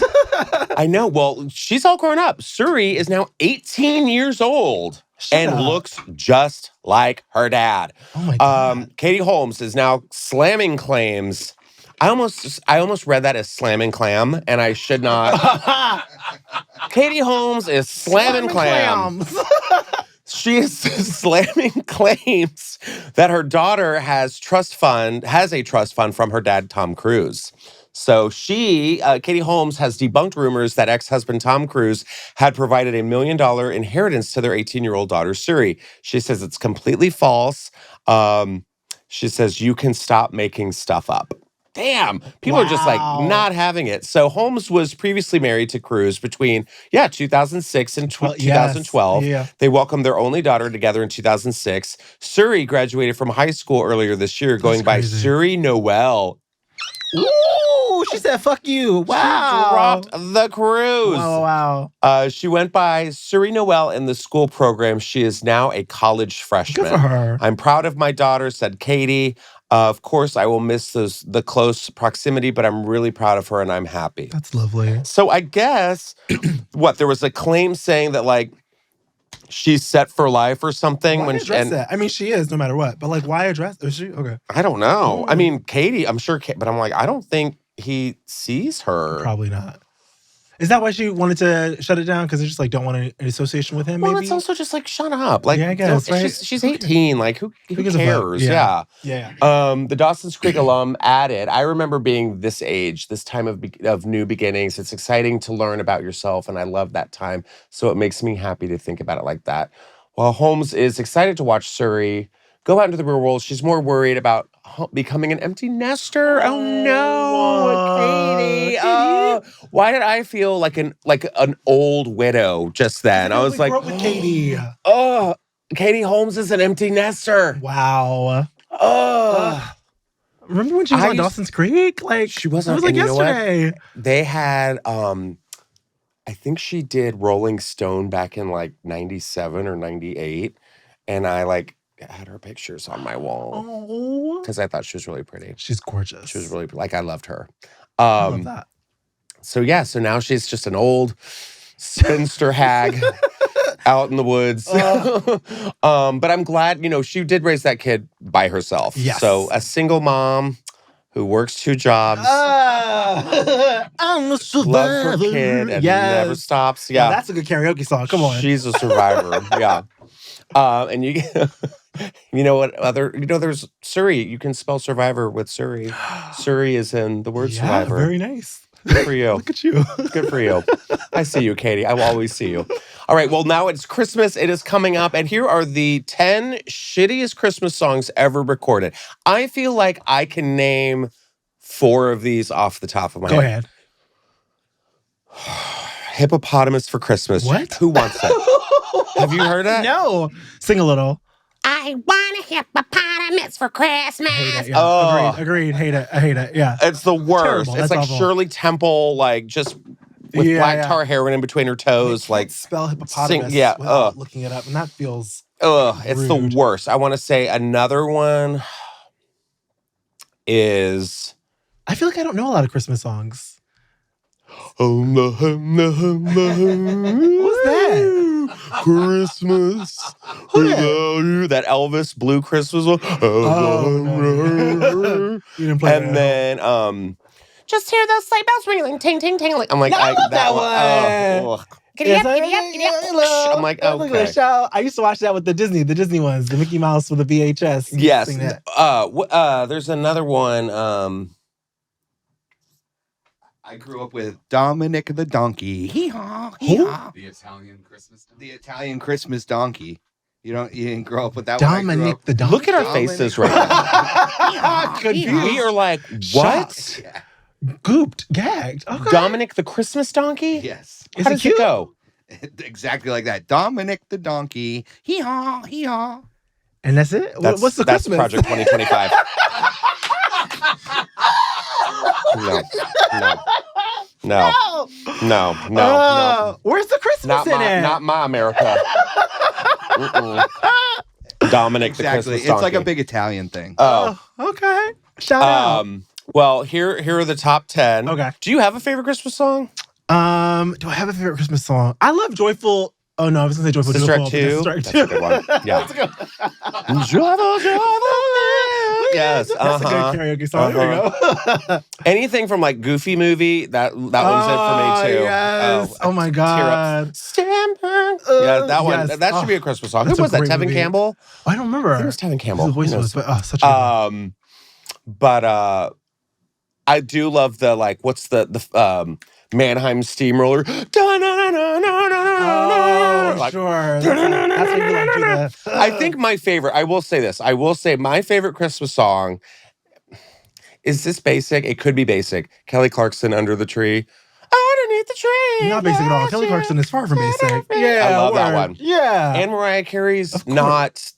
I know. Well, she's all grown up. Suri is now 18 years old. Looks just like her dad. Oh my God. Katie Holmes is now slamming claims. I almost read that as slamming clam, and I should not. Katie Holmes is slamming clams. She is slamming claims that her daughter has a trust fund from her dad, Tom Cruise. So Katie Holmes, has debunked rumors that ex-husband Tom Cruise had provided $1 million inheritance to their 18-year-old daughter, Suri. She says it's completely false. She says, you can stop making stuff up. Damn, people are just like not having it. So Holmes was previously married to Cruise between 2006 and 2012. Yeah. They welcomed their only daughter together in 2006. Suri graduated from high school earlier this year, going by Suri Noel. Ooh, she said, fuck you. Wow. She dropped the Cruise. Wow. She went by Suri Noel in the school program. She is now a college freshman. Good for her. I'm proud of my daughter, said Katie. Of course, I will miss the close proximity, but I'm really proud of her and I'm happy. That's lovely. So I guess, there was a claim saying that, like, she's set for life or something. Why address that? I mean, she is, no matter what. But, like, why address? Is she? Okay. I don't know. I mean, Katie, I'm sure, but I'm like, I don't think he sees her. Probably not. Is that why she wanted to shut it down? Because they just like don't want any association with him. Well, maybe it's also just like shut up. Like, I guess, right? She's 18. Like, who cares? Yeah. The Dawson's Creek alum added, "I remember being this age, this time of new beginnings. It's exciting to learn about yourself, and I love that time. So it makes me happy to think about it like that." While Holmes is excited to watch Suri go out into the real world, she's more worried about becoming an empty nester. Oh no, Katie! Why did I feel like an old widow just then? I was like, with Katie. Oh, Katie Holmes is an empty nester. Wow. Remember when she was on Dawson's Creek? Like she was. It was like yesterday. They had. I think she did Rolling Stone back in like 97 or 98, and I had her pictures on my wall because I thought she was really pretty. She's gorgeous. She was really I loved her. I love that. So now she's just an old spinster hag out in the woods. But I'm glad, she did raise that kid by herself. Yes. So a single mom who works 2 jobs. I'm a survivor. Loves her kid and never stops. Yeah. That's a good karaoke song. Come on. She's a survivor. Yeah. And You know what other, there's Surrey. You can spell survivor with Surrey. Surrey is in the word survivor. Very nice. Good for you. Look at you. Good for you. I see you, Katie. I will always see you. All right, well, now it's Christmas. It is coming up, and here are the 10 shittiest Christmas songs ever recorded. I feel like I can name 4 of these off the top of my head. Go ahead. Hippopotamus for Christmas. What? Who wants that? Have you heard that? No. Sing a little. I want a hippopotamus for Christmas. Yeah. Oh. Agreed. Hate it. I hate it. Yeah. It's the worst. Terrible. It's That's like awful. Shirley Temple, like just with black tar heroin in between her toes. Like spell hippopotamus without looking it up, and that feels it's the rude. worst. I want to say another one is I feel like I don't know a lot of Christmas songs. What's that? Christmas without you. That Elvis Blue Christmas one. No. You didn't play And that. then Just hear those sleigh bells ringing, ting, ting, tingling. I'm like, No, I love that one. Ugh. Giddy up, giddy up, giddy up. Hello. I'm like, Look at okay. the show. I used to watch that with the Disney ones, the Mickey Mouse with the VHS. Yes. Sing that. There's another one. I grew up with Dominic the Donkey. Hee-haw, hee-haw. The Italian Christmas donkey. The Italian Christmas donkey. You didn't grow up with that one. I grew Dominic up- the Donkey. Look at our Dominic. faces right now. Confused. We are like, what? Yeah. Gooped, gagged. Okay. Dominic the Christmas donkey? Yes. Is How it does cute? it go? Exactly like that. Dominic the Donkey. Hee-haw, hee-haw. And that's it? What's the that's Christmas? Project 2025. No. Where's the Christmas in it? Not my America. Mm-mm. Dominic the Exactly. Christmas It's donkey. like a big Italian thing. Oh. Okay. Shout out. Well, here are the top 10. Okay. Do you have a favorite Christmas song? Do I have a favorite Christmas song? I love Joyful. Oh no, I was gonna say Joyful Sister Joyful. Act 2? But That's a good one. Yeah. Joyful. Yes. That's a good karaoke song. There we go. Anything from like Goofy Movie, that one's it for me too. Yes. Oh my Tear God. up. Stand by. Yeah, that one. yes. That should be a Christmas song. Who That's a was that? great Tevin movie. Campbell? I don't remember. I think it was Tevin Campbell. The voice Who was, knows? but such a good But I do love the like. What's the Mannheim Steamroller? Oh, Like, sure. That's what you like to do that. I think my favorite. I will say this. I will say my favorite Christmas song. Is this basic? It could be basic. Kelly Clarkson, Under the Tree. Underneath the tree. Not basic at all. Kelly Clarkson is far from basic. Yeah, I love that word. one. Yeah. And Mariah Carey's Of course. not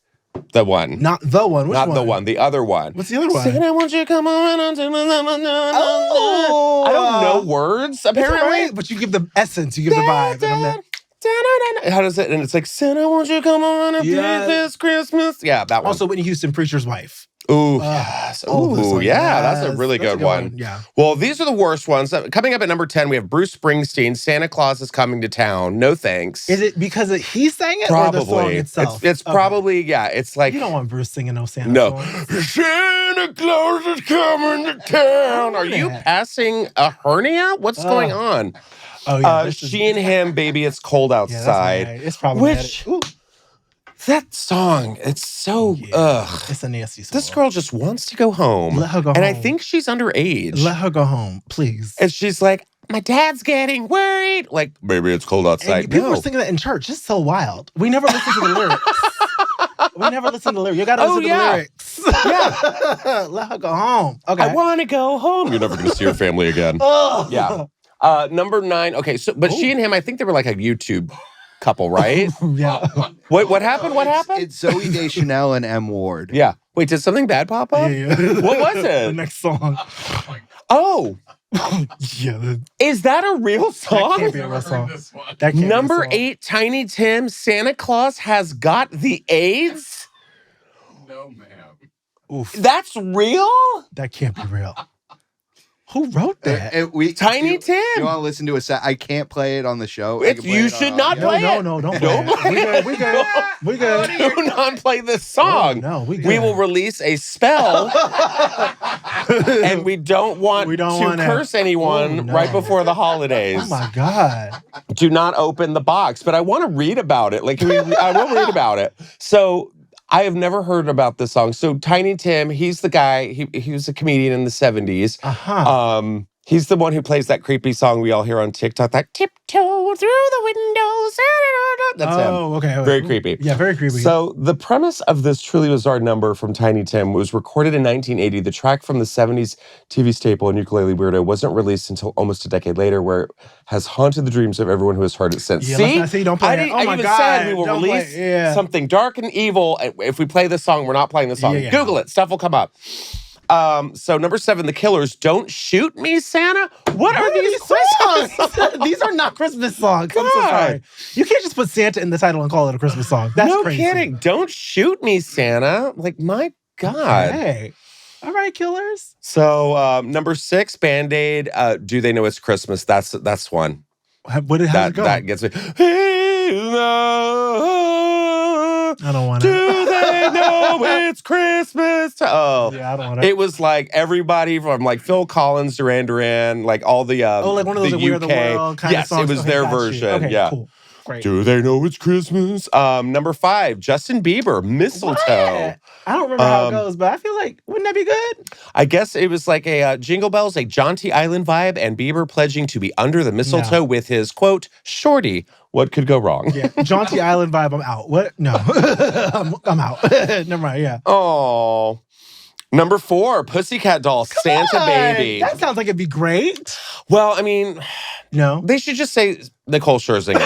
the one. Not the one. Which Not one? the one. The other one. What's the other one? Said I want you to come on until Oh. I don't know words, That's all apparently. right, but you give the essence, you give the vibe. And I'm there. How does it? And it's like, said I want you to come on and Yes. this Christmas. Yeah, that one. Also, Whitney Houston, Preacher's Wife. Ooh, yes. all those Ooh, songs. yeah. That's a Yes, really that's good one. Yeah. Well, these are the worst ones. Coming up at number 10, we have Bruce Springsteen, Santa Claus is Coming to Town. No thanks. Is it because he sang it or the song Probably. itself? It's Okay. probably, yeah. It's like, You don't want Bruce singing no Santa no. songs. Santa Claus is coming to town. Are you Yeah. passing a hernia? What's going on? Oh, yeah. this is- She and Him, Baby, It's Cold Yeah, that's Outside. right. It's probably Which, that song, it's so, ugh. It's a nasty song. This girl just wants to go home. Let her go and I home. think she's underage. Let her go home, please. And she's like, my dad's getting worried. Like, baby, it's cold outside. And people No. are singing that in church. It's so wild. We never listen to the lyrics. We never listen to the lyrics. You gotta Oh, listen yeah. to the lyrics. Yeah. Let her go home. Okay. I want to go home. You're never going to see your family again. Oh. Yeah. Number 9. Okay, so but she and him, I think they were like a YouTube couple, right? Yeah. What happened? What happened? It's Zoe Deschanel and M. Ward. Yeah. Wait, did something bad pop up? Yeah. What was The it? next song. Oh, Yeah. is that a real That can't song? be a real song. This one. That can't be a Number song. 8, Tiny Tim, Santa Claus has got the AIDS? No, ma'am. Oof. That's real? That can't be real. Who wrote that? Tiny you, Tim. You want to listen to a set? I can't play it on the show. I It's- can play you it on should not audio. play it. No, don't Don't play play it. We good. We good. Do not play this song. No, we good. We will release a spell, and we don't want We don't to wanna- curse anyone Oh, no. right before the holidays. Oh my God. Do not open the box. But I want to read about it. Like, I will read about it. So I have never heard about this song. So Tiny Tim, he's the guy. He was a comedian in the 70s. He's the one who plays that creepy song we all hear on TikTok. That tiptoe through the windows. That's him. Oh, okay. Very creepy. Yeah, very creepy. So the premise of this truly bizarre number from Tiny Tim was recorded in 1980. The track from the 70s TV staple and Ukulele Weirdo wasn't released until almost a decade later, where it has haunted the dreams of everyone who has heard it since. Yeah, see, don't play it. Oh I my even God. said we will Don't release play. something dark and evil. If we play this song, we're not playing the song. Yeah. Google it. Stuff will come up. So number 7, The Killers, Don't Shoot Me, Santa. What are these songs? These are not Christmas songs. I'm so sorry. You can't just put Santa in the title and call it a Christmas song. That's no crazy. kidding. Don't shoot me, Santa. Like, my God. Hey. All right, Killers. So number 6, Band-Aid, Do They Know It's Christmas? That's one. How's it go? That gets me. Hey, I don't want to. Do they know it's Christmas? Oh, yeah, I don't want to. It was like everybody from like Phil Collins, Duran Duran, like all the like one of those the We Are the World kind of songs. Yes, it was their version. Okay, yeah. Cool. Great. Do they know it's Christmas? Number 5, Justin Bieber, Mistletoe. What? I don't remember how it goes, but I feel like, wouldn't that be good? I guess it was like a Jingle Bells, a jaunty island vibe, and Bieber pledging to be under the mistletoe with his, quote, shorty. What could go wrong? Yeah, jaunty island vibe, I'm out. What? No. I'm out. Never mind, yeah. Oh. Number 4, Pussycat Dolls, Santa Baby. That sounds like it'd be great. Well, I mean, no. They should just say Nicole Scherzinger.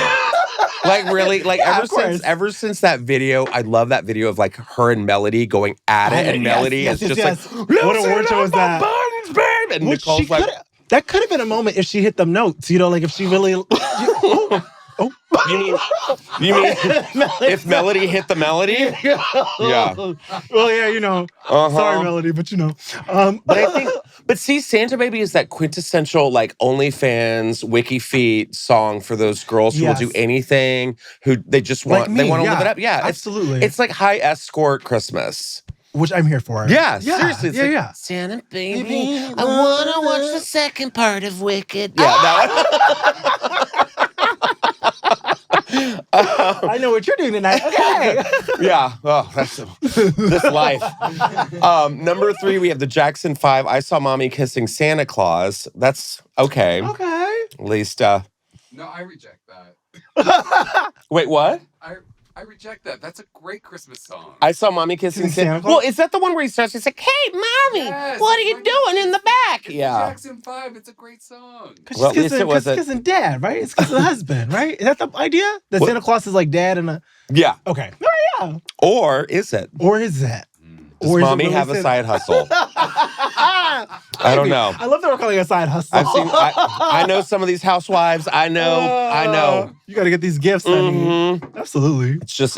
Like, really? Like, Yeah, ever since that video, I love that video of like her and Melody going at it, and Melody is just like, what award show was that? Buttons, babe. And Nicole's like, that could have been a moment if she hit them notes, like if she really. You mean if Melody hit the melody? Yeah. Well, yeah, Sorry, Melody, but But I think, see, Santa Baby is that quintessential like OnlyFans, Wiki Feet song for those girls who will do anything, who they just want, they want to live it up. Yeah, absolutely. It's like high escort Christmas. Which I'm here for. Yeah, seriously. It's like, Santa Baby, I want to watch the second part of Wicked. Yeah, that one. I know what you're doing tonight. Okay. Yeah. Oh, that's this life. Number 3, we have the Jackson 5. I Saw Mommy Kissing Santa Claus. That's okay. Okay. At least. No, I reject that. Wait, what? I reject that. That's a great Christmas song. I Saw Mommy Kissing Santa Claus. Well, is that the one where he starts? He's like, "Hey, Mommy, Yes, What are you doing in the back? It's Yeah. Jackson 5. It's a great song. Well, at least it was It's kissing dad, right? It's kissing the husband, right? Is that the idea? That Santa Claus is like dad and a... Yeah. Okay. Oh, yeah. Or is it? Or is that? Does Mommy have a side hustle? I don't know. I love that we're calling it a side hustle. I know some of these housewives. I know. You got to get these gifts. I mean, absolutely. It's just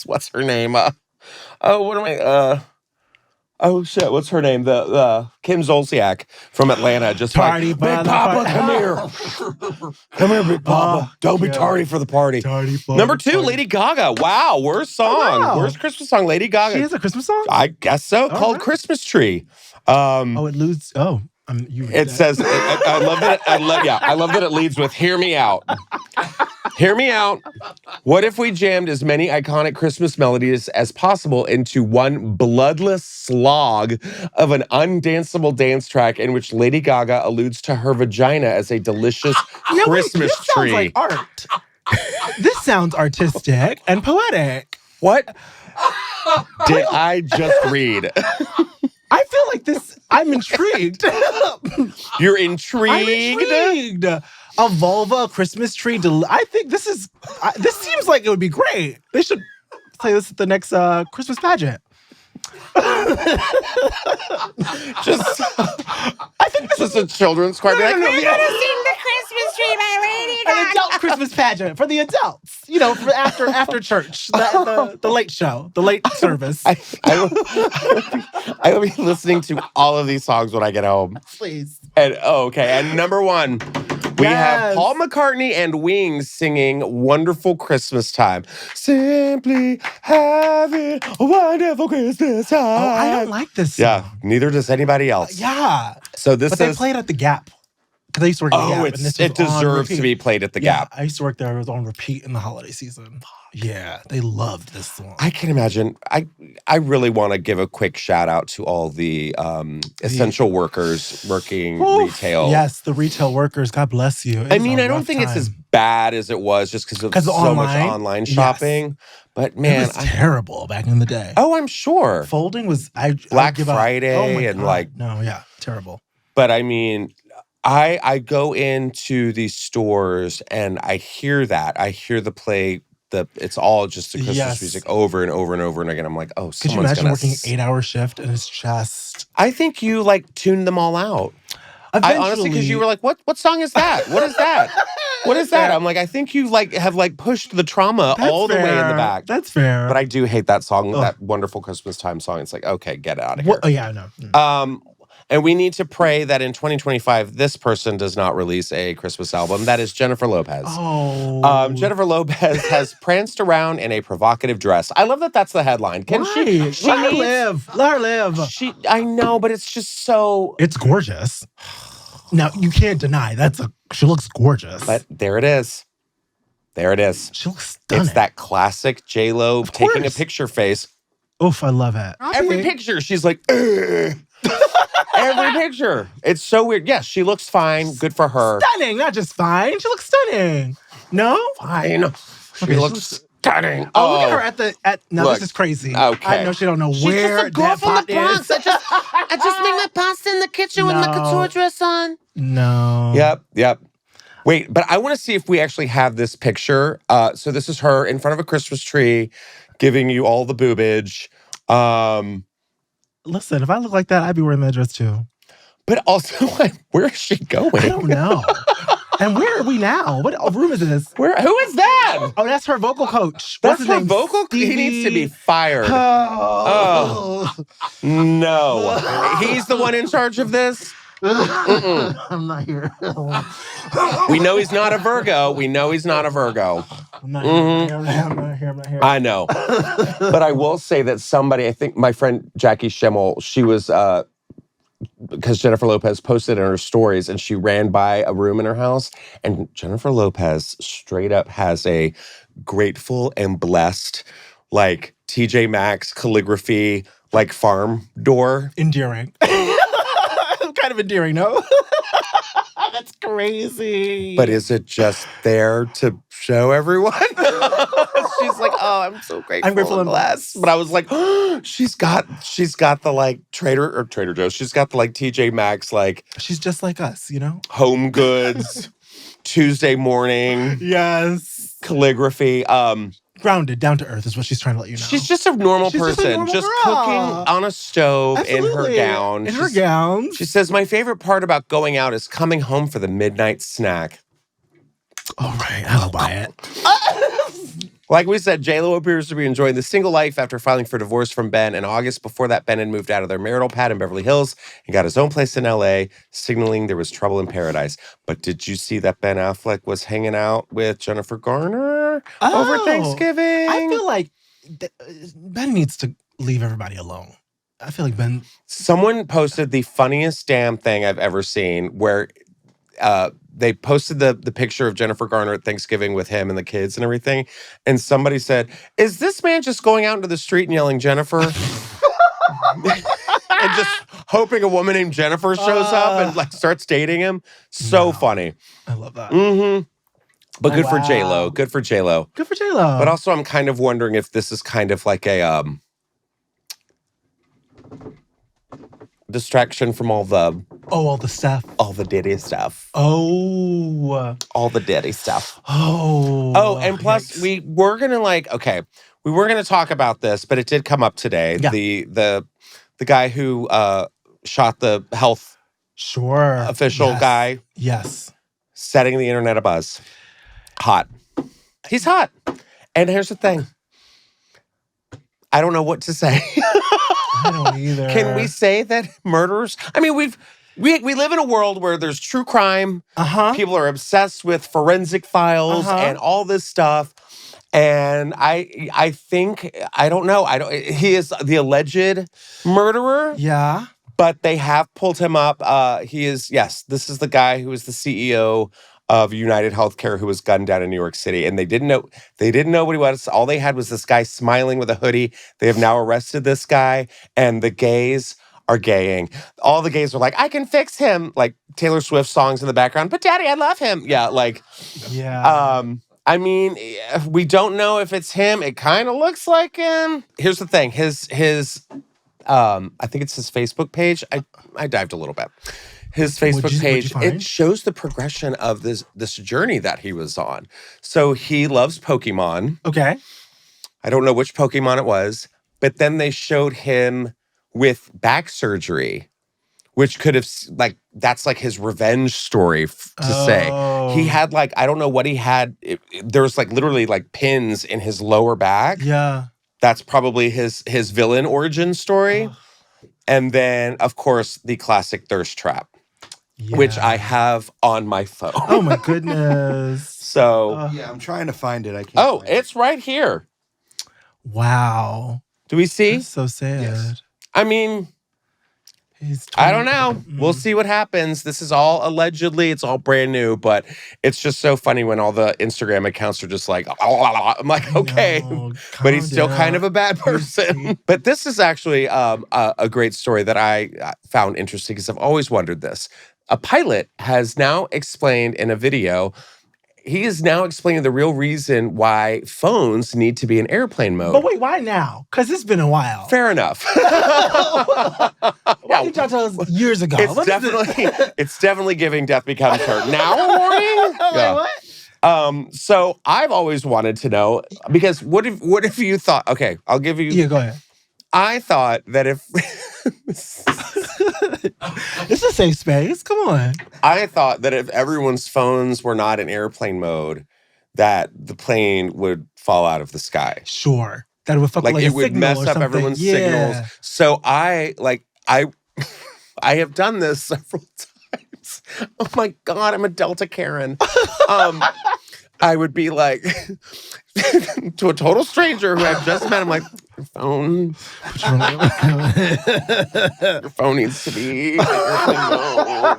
what's her name? What am I? Oh shit, what's her name? The Kim Zolciak from Atlanta. Just Tardy like, by Big the Papa, party. come here. Come here, Big Papa. Don't be tardy for the party. Number 2, Lady Gaga. Wow, worst song. wow. Worst Christmas song, Lady Gaga. She has a Christmas song? I guess so. Called Christmas Tree. It loses. Oh, It says, I love that. I love that it leads with "Hear me out." Hear me out. What if we jammed as many iconic Christmas melodies as possible into one bloodless slog of an undanceable dance track in which Lady Gaga alludes to her vagina as a delicious Christmas this tree? Sounds like art. This sounds artistic and poetic. What did I just read? I feel like this. I'm intrigued. You're intrigued? I'm intrigued. A vulva, a Christmas tree. I think this is. This seems like it would be great. They should play this at the next Christmas pageant. Just, I think this is a children's choir. We're gonna sing the Christmas tree by Lady Gaga. An adult Christmas pageant for the adults. For after church, the late show, the late service. I will be listening to all of these songs when I get home. Please. And and number 1, we have Paul McCartney and Wings singing "Wonderful Christmas Time." Simply having a wonderful Christmas time. Oh, I don't like this song. Yeah, neither does anybody else. Yeah. So this But they play it at the Gap Because I used to work at the Gap, Oh, and this was it deserves to be played at the Gap. I used to work there. It was on repeat in the holiday season. Yeah, they loved this song. I can imagine. I really want to give a quick shout out to all the essential workers working retail. Yes, the retail workers. God bless you. I mean, I don't think it's as bad as it was just because of so much online shopping. Yes. But man, it was terrible back in the day. Oh, I'm sure. Folding was Black Friday and terrible. But I mean, I go into these stores and I hear that. I hear the play. It's all just the Christmas music over and over and over and again. I'm like, oh, could you imagine working an 8-hour shift and it's just... I think you like tuned them all out. I honestly, because you were like, what song is that? What is that? What is that? I'm like, I think you have pushed the trauma all the way in the back. That's fair. But I do hate that song, that wonderful Christmas time song. It's like, okay, get it out of here. Oh yeah, no. And we need to pray that in 2025, this person does not release a Christmas album. That is Jennifer Lopez. Oh. Jennifer Lopez has pranced around in a provocative dress. I love that that's the headline. Can she let her live. Let her live. I know, but it's just so... It's gorgeous. Now, you can't deny she looks gorgeous. But there it is. There it is. She looks stunning. It's that classic J-Lo taking a picture face. Oof, I love it. Every picture, she's like, ugh. Every picture. It's so weird. Yes, she looks fine. Good for her. Stunning, not just fine. She looks stunning. No? Fine. She looks stunning. Oh, look at her this is crazy. Okay. I know she don't know She's where just a girl that from pot the Bronx. is. I just make my pasta in the kitchen with my couture dress on. No. Yep. Wait, but I want to see if we actually have this picture. So this is her in front of a Christmas tree, giving you all the boobage. Listen, if I look like that, I'd be wearing that dress too. But also, where is she going? I don't know. And where are we now? What room is this? Who is that? Oh, that's her vocal coach. That's her vocal? He needs to be fired. Oh. No. He's the one in charge of this? I'm not here. We know he's not a Virgo. I'm not here. I'm not here. I know. But I will say that I think my friend Jackie Schimmel, she was, because Jennifer Lopez posted in her stories and she ran by a room in her house, and Jennifer Lopez straight up has a grateful and blessed, TJ Maxx calligraphy, farm door. Endearing. Kind of endearing, no? That's crazy. But is it just there to show everyone? She's like, oh, I'm so grateful. I'm grateful and blessed. But I was like, oh, she's got the Trader Joe's. She's got the TJ Maxx she's just like us, Home Goods, Tuesday morning. Yes. Calligraphy. Grounded, down to earth is what she's trying to let you know. She's just a normal person, just cooking on a stove. Absolutely. In her gown. In her gown. She says, my favorite part about going out is coming home for the midnight snack. All right, I'll buy it. Like we said, J-Lo appears to be enjoying the single life after filing for divorce from Ben in August. Before that, Ben had moved out of their marital pad in Beverly Hills and got his own place in L.A., signaling there was trouble in paradise. But did you see that Ben Affleck was hanging out with Jennifer Garner over Thanksgiving? I feel like Ben needs to leave everybody alone. I feel like Ben... Someone posted the funniest damn thing I've ever seen where... they posted the picture of Jennifer Garner at Thanksgiving with him and the kids and everything. And somebody said, is this man just going out into the street and yelling, Jennifer? And just hoping a woman named Jennifer shows up and starts dating him. So funny. I love that. Mm-hmm. But good for J-Lo. Good for J-Lo. Good for J-Lo. But also I'm kind of wondering if this is kind of like a distraction from all the stuff. All the Diddy stuff. Oh. All the Diddy stuff. Oh, and plus we were going to we were going to talk about this, but it did come up today. Yeah. The guy who shot the health official guy. Yes. Setting the internet abuzz. Hot. He's hot. And here's the thing. I don't know what to say. I don't either. Can we say that murderers? I mean, we live in a world where there's true crime. People are obsessed with forensic files and all this stuff. And I think, I don't know. He is the alleged murderer. Yeah. But they have pulled him up. This is the guy who is the CEO of United Healthcare who was gunned down in New York City. And they didn't know what he was. All they had was this guy smiling with a hoodie. They have now arrested this guy, and the gays are gaying. All the gays are like, I can fix him. Like Taylor Swift songs in the background, but daddy, I love him. Yeah, like, I mean, we don't know if it's him. It kind of looks like him. Here's the thing. His I think it's his Facebook page. I dived a little bit. His Facebook page, it shows the progression of this journey that he was on. So he loves Pokemon. Okay. I don't know which Pokemon it was, but then they showed him with back surgery, which could have, like, that's like his revenge story to say. He had, like, I don't know what he had. There was, like, literally, like, pins in his lower back. Yeah. That's probably his villain origin story. And then, of course, the classic thirst trap, which I have on my phone. Oh, my goodness. So. Yeah, I'm trying to find it. I can't. Oh, it's right here. Wow. Do we see? That's so sad. Yes. I mean, I don't know. We'll see what happens. This is all allegedly. It's all brand new, but it's just so funny when all the Instagram accounts are just like, I'm like, okay, but he's still kind of a bad person. But this is actually a great story that I found interesting because I've always wondered this. A pilot has now explained in a video, he is now explaining the real reason why phones need to be in airplane mode. But wait, why now? Because it's been a while. Fair enough. Why did y'all tell us years ago? It's definitely giving Death Becomes Her. Now a warning? Yeah. What? So I've always wanted to know, because what if you thought, okay, I'll give you. Yeah, go ahead. I thought that if. It's a safe space. Come on. I thought that if everyone's phones were not in airplane mode, that the plane would fall out of the sky. Sure. That would fuck like it a would mess up everyone's signals. So I have done this several times. Oh my God, I'm a Delta Karen. I would be like to a total stranger who I've just met. I'm like, your phone needs to be in airplane mode.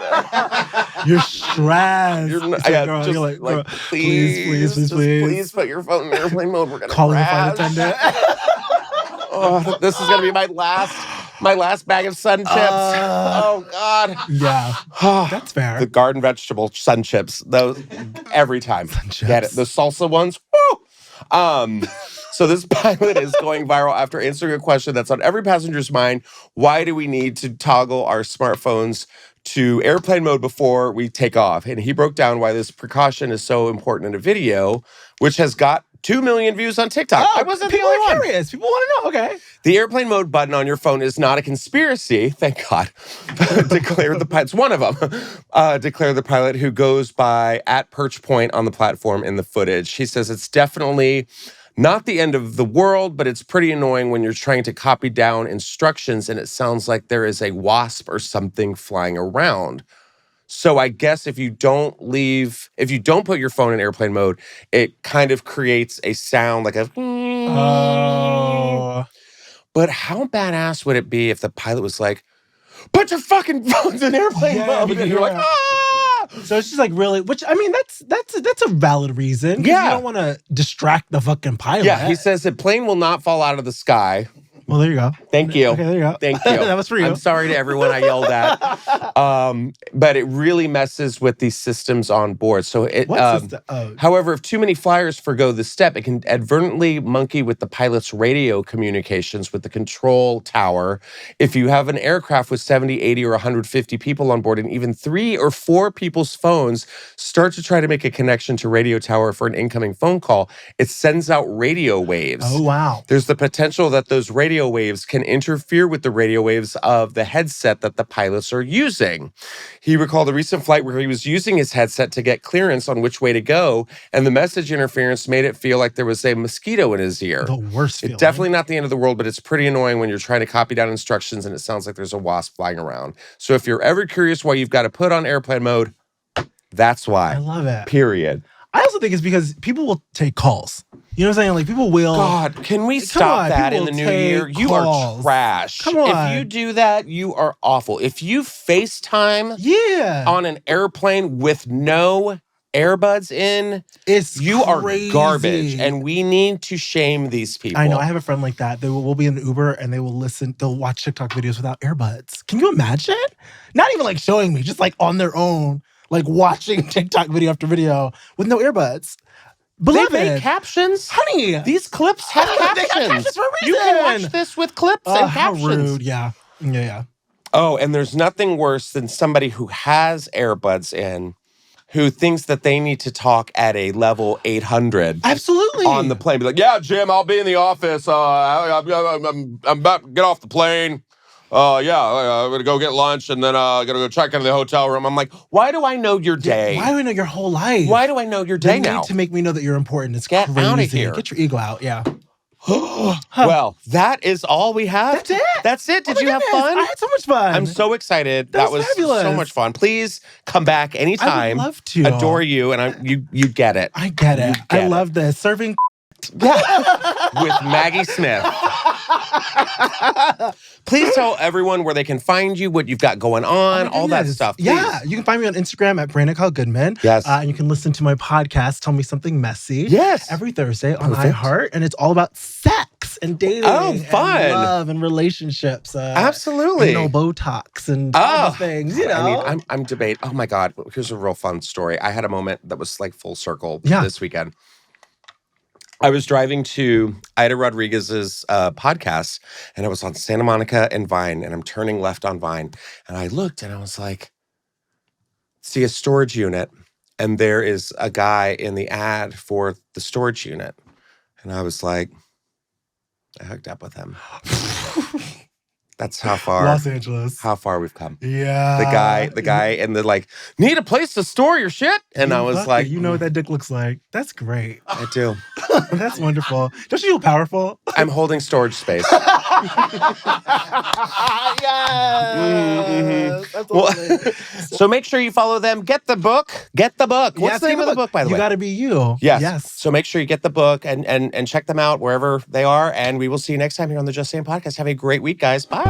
You're stressed. You're like, please put your phone in airplane mode. We're gonna calling crash. the flight attendant. Oh, this is gonna be my last bag of sun chips. Oh God. Yeah. That's fair. The garden vegetable sun chips. Those every time. Get it. The salsa ones. Woo! So this pilot is going viral after answering a question that's on every passenger's mind. Why do we need to toggle our smartphones to airplane mode before we take off? And he broke down why this precaution is so important in a video, which has got 2 million views on TikTok. I wasn't the only one. Curious. People want to know. Okay. The airplane mode button on your phone is not a conspiracy, thank God. Declared the pilot. It's one of them. Declared the pilot, who goes by @PerchPoint on the platform in the footage. He says it's definitely not the end of the world, but it's pretty annoying when you're trying to copy down instructions and it sounds like there is a wasp or something flying around. So I guess if you don't put your phone in airplane mode, it kind of creates a sound like a. Oh. But how badass would it be if the pilot was like, "Put your fucking phones in airplane mode," and you're like, "Ah!" So it's just like really, which I mean, that's a valid reason. Yeah, you don't want to distract the fucking pilot. Yeah, he says the plane will not fall out of the sky. Well, there you go. Thank you. Okay, there you go. Thank you. That was for you. I'm sorry to everyone I yelled at. But it really messes with these systems on board. So however, if too many flyers forgo this step, it can advertently monkey with the pilot's radio communications with the control tower. If you have an aircraft with 70, 80, or 150 people on board, and even 3 or 4 people's phones start to try to make a connection to radio tower for an incoming phone call, it sends out radio waves. Oh, wow. There's the potential that those radio waves can interfere with the radio waves of the headset that the pilots are using. He recalled a recent flight where he was using his headset to get clearance on which way to go, and the message interference made it feel like there was a mosquito in his ear. The worst feeling. It's definitely not the end of the world, but it's pretty annoying when you're trying to copy down instructions and it sounds like there's a wasp flying around. So if you're ever curious why you've got to put on airplane mode, that's why. I love it. Period. I also think it's because people will take calls. You know what I'm saying? Like people will. God, can we Come stop on, that people in the will new year? take You are calls. trash. Come on. If you do that, you are awful. If you FaceTime Yeah. on an airplane with no earbuds in, It's you are crazy. garbage. And we need to shame these people. I know. I have a friend like that. They will be in an Uber and they will listen. They'll watch TikTok videos without earbuds. Can you imagine? Not even like showing me, just like on their own, like watching TikTok video after video with no earbuds. They Beloved, make captions. honey. These clips have They got captions. captions for a You can reason. watch this with clips and How captions. rude. Yeah. Oh, and there's nothing worse than somebody who has earbuds in, who thinks that they need to talk at a level 800 Absolutely. on the plane. Be like, yeah, Jim, I'll be in the office. I'm about to get off the plane. I'm gonna go get lunch and then gonna go check into the hotel room. I'm like, why do I know your day? Why do I know your whole life? Why do I know your The day need now? to make me know that you're important. It's Get crazy. outta here. Get your ego out. Yeah. Well, that is all we have. That's it. That's it. Did Oh my you have goodness, fun? I had so much fun. I'm so excited. That That was was fabulous. so much fun. Please come back anytime. I would love to. Adore you, and you get it. I get it. You get I it. love this. Serving With Maggie Smith. Please tell everyone where they can find you, what you've got going on, all that stuff. Please. Yeah, you can find me on Instagram at Brandon Kyle Goodman. Yes. And you can listen to my podcast, Tell Me Something Messy. Yes. Every Thursday on Perfect. iHeart. And it's all about sex and dating. Oh, fun. And love and relationships. Absolutely. Anal Botox and all the things, you know. I mean, I'm debating. Oh my God. Here's a real fun story. I had a moment that was like full circle this weekend. I was driving to Ida Rodriguez's podcast, and I was on Santa Monica and Vine, and I'm turning left on Vine. And I looked and I was like, see a storage unit, and there is a guy in the ad for the storage unit. And I was like, I hooked up with him. That's how far Los Angeles. how far we've come. Yeah. The guy and the like, need a place to store your shit? And I was like, you know what that dick looks like. That's great. I do. That's wonderful. Don't you feel powerful? I'm holding storage space. Yes. Well, so make sure you follow them. Get the book. Get the book. What's the name of the book, by the way? You Gotta Be You. Yes. So make sure you get the book and check them out wherever they are. And we will see you next time here on the Just Saying podcast. Have a great week, guys. Bye.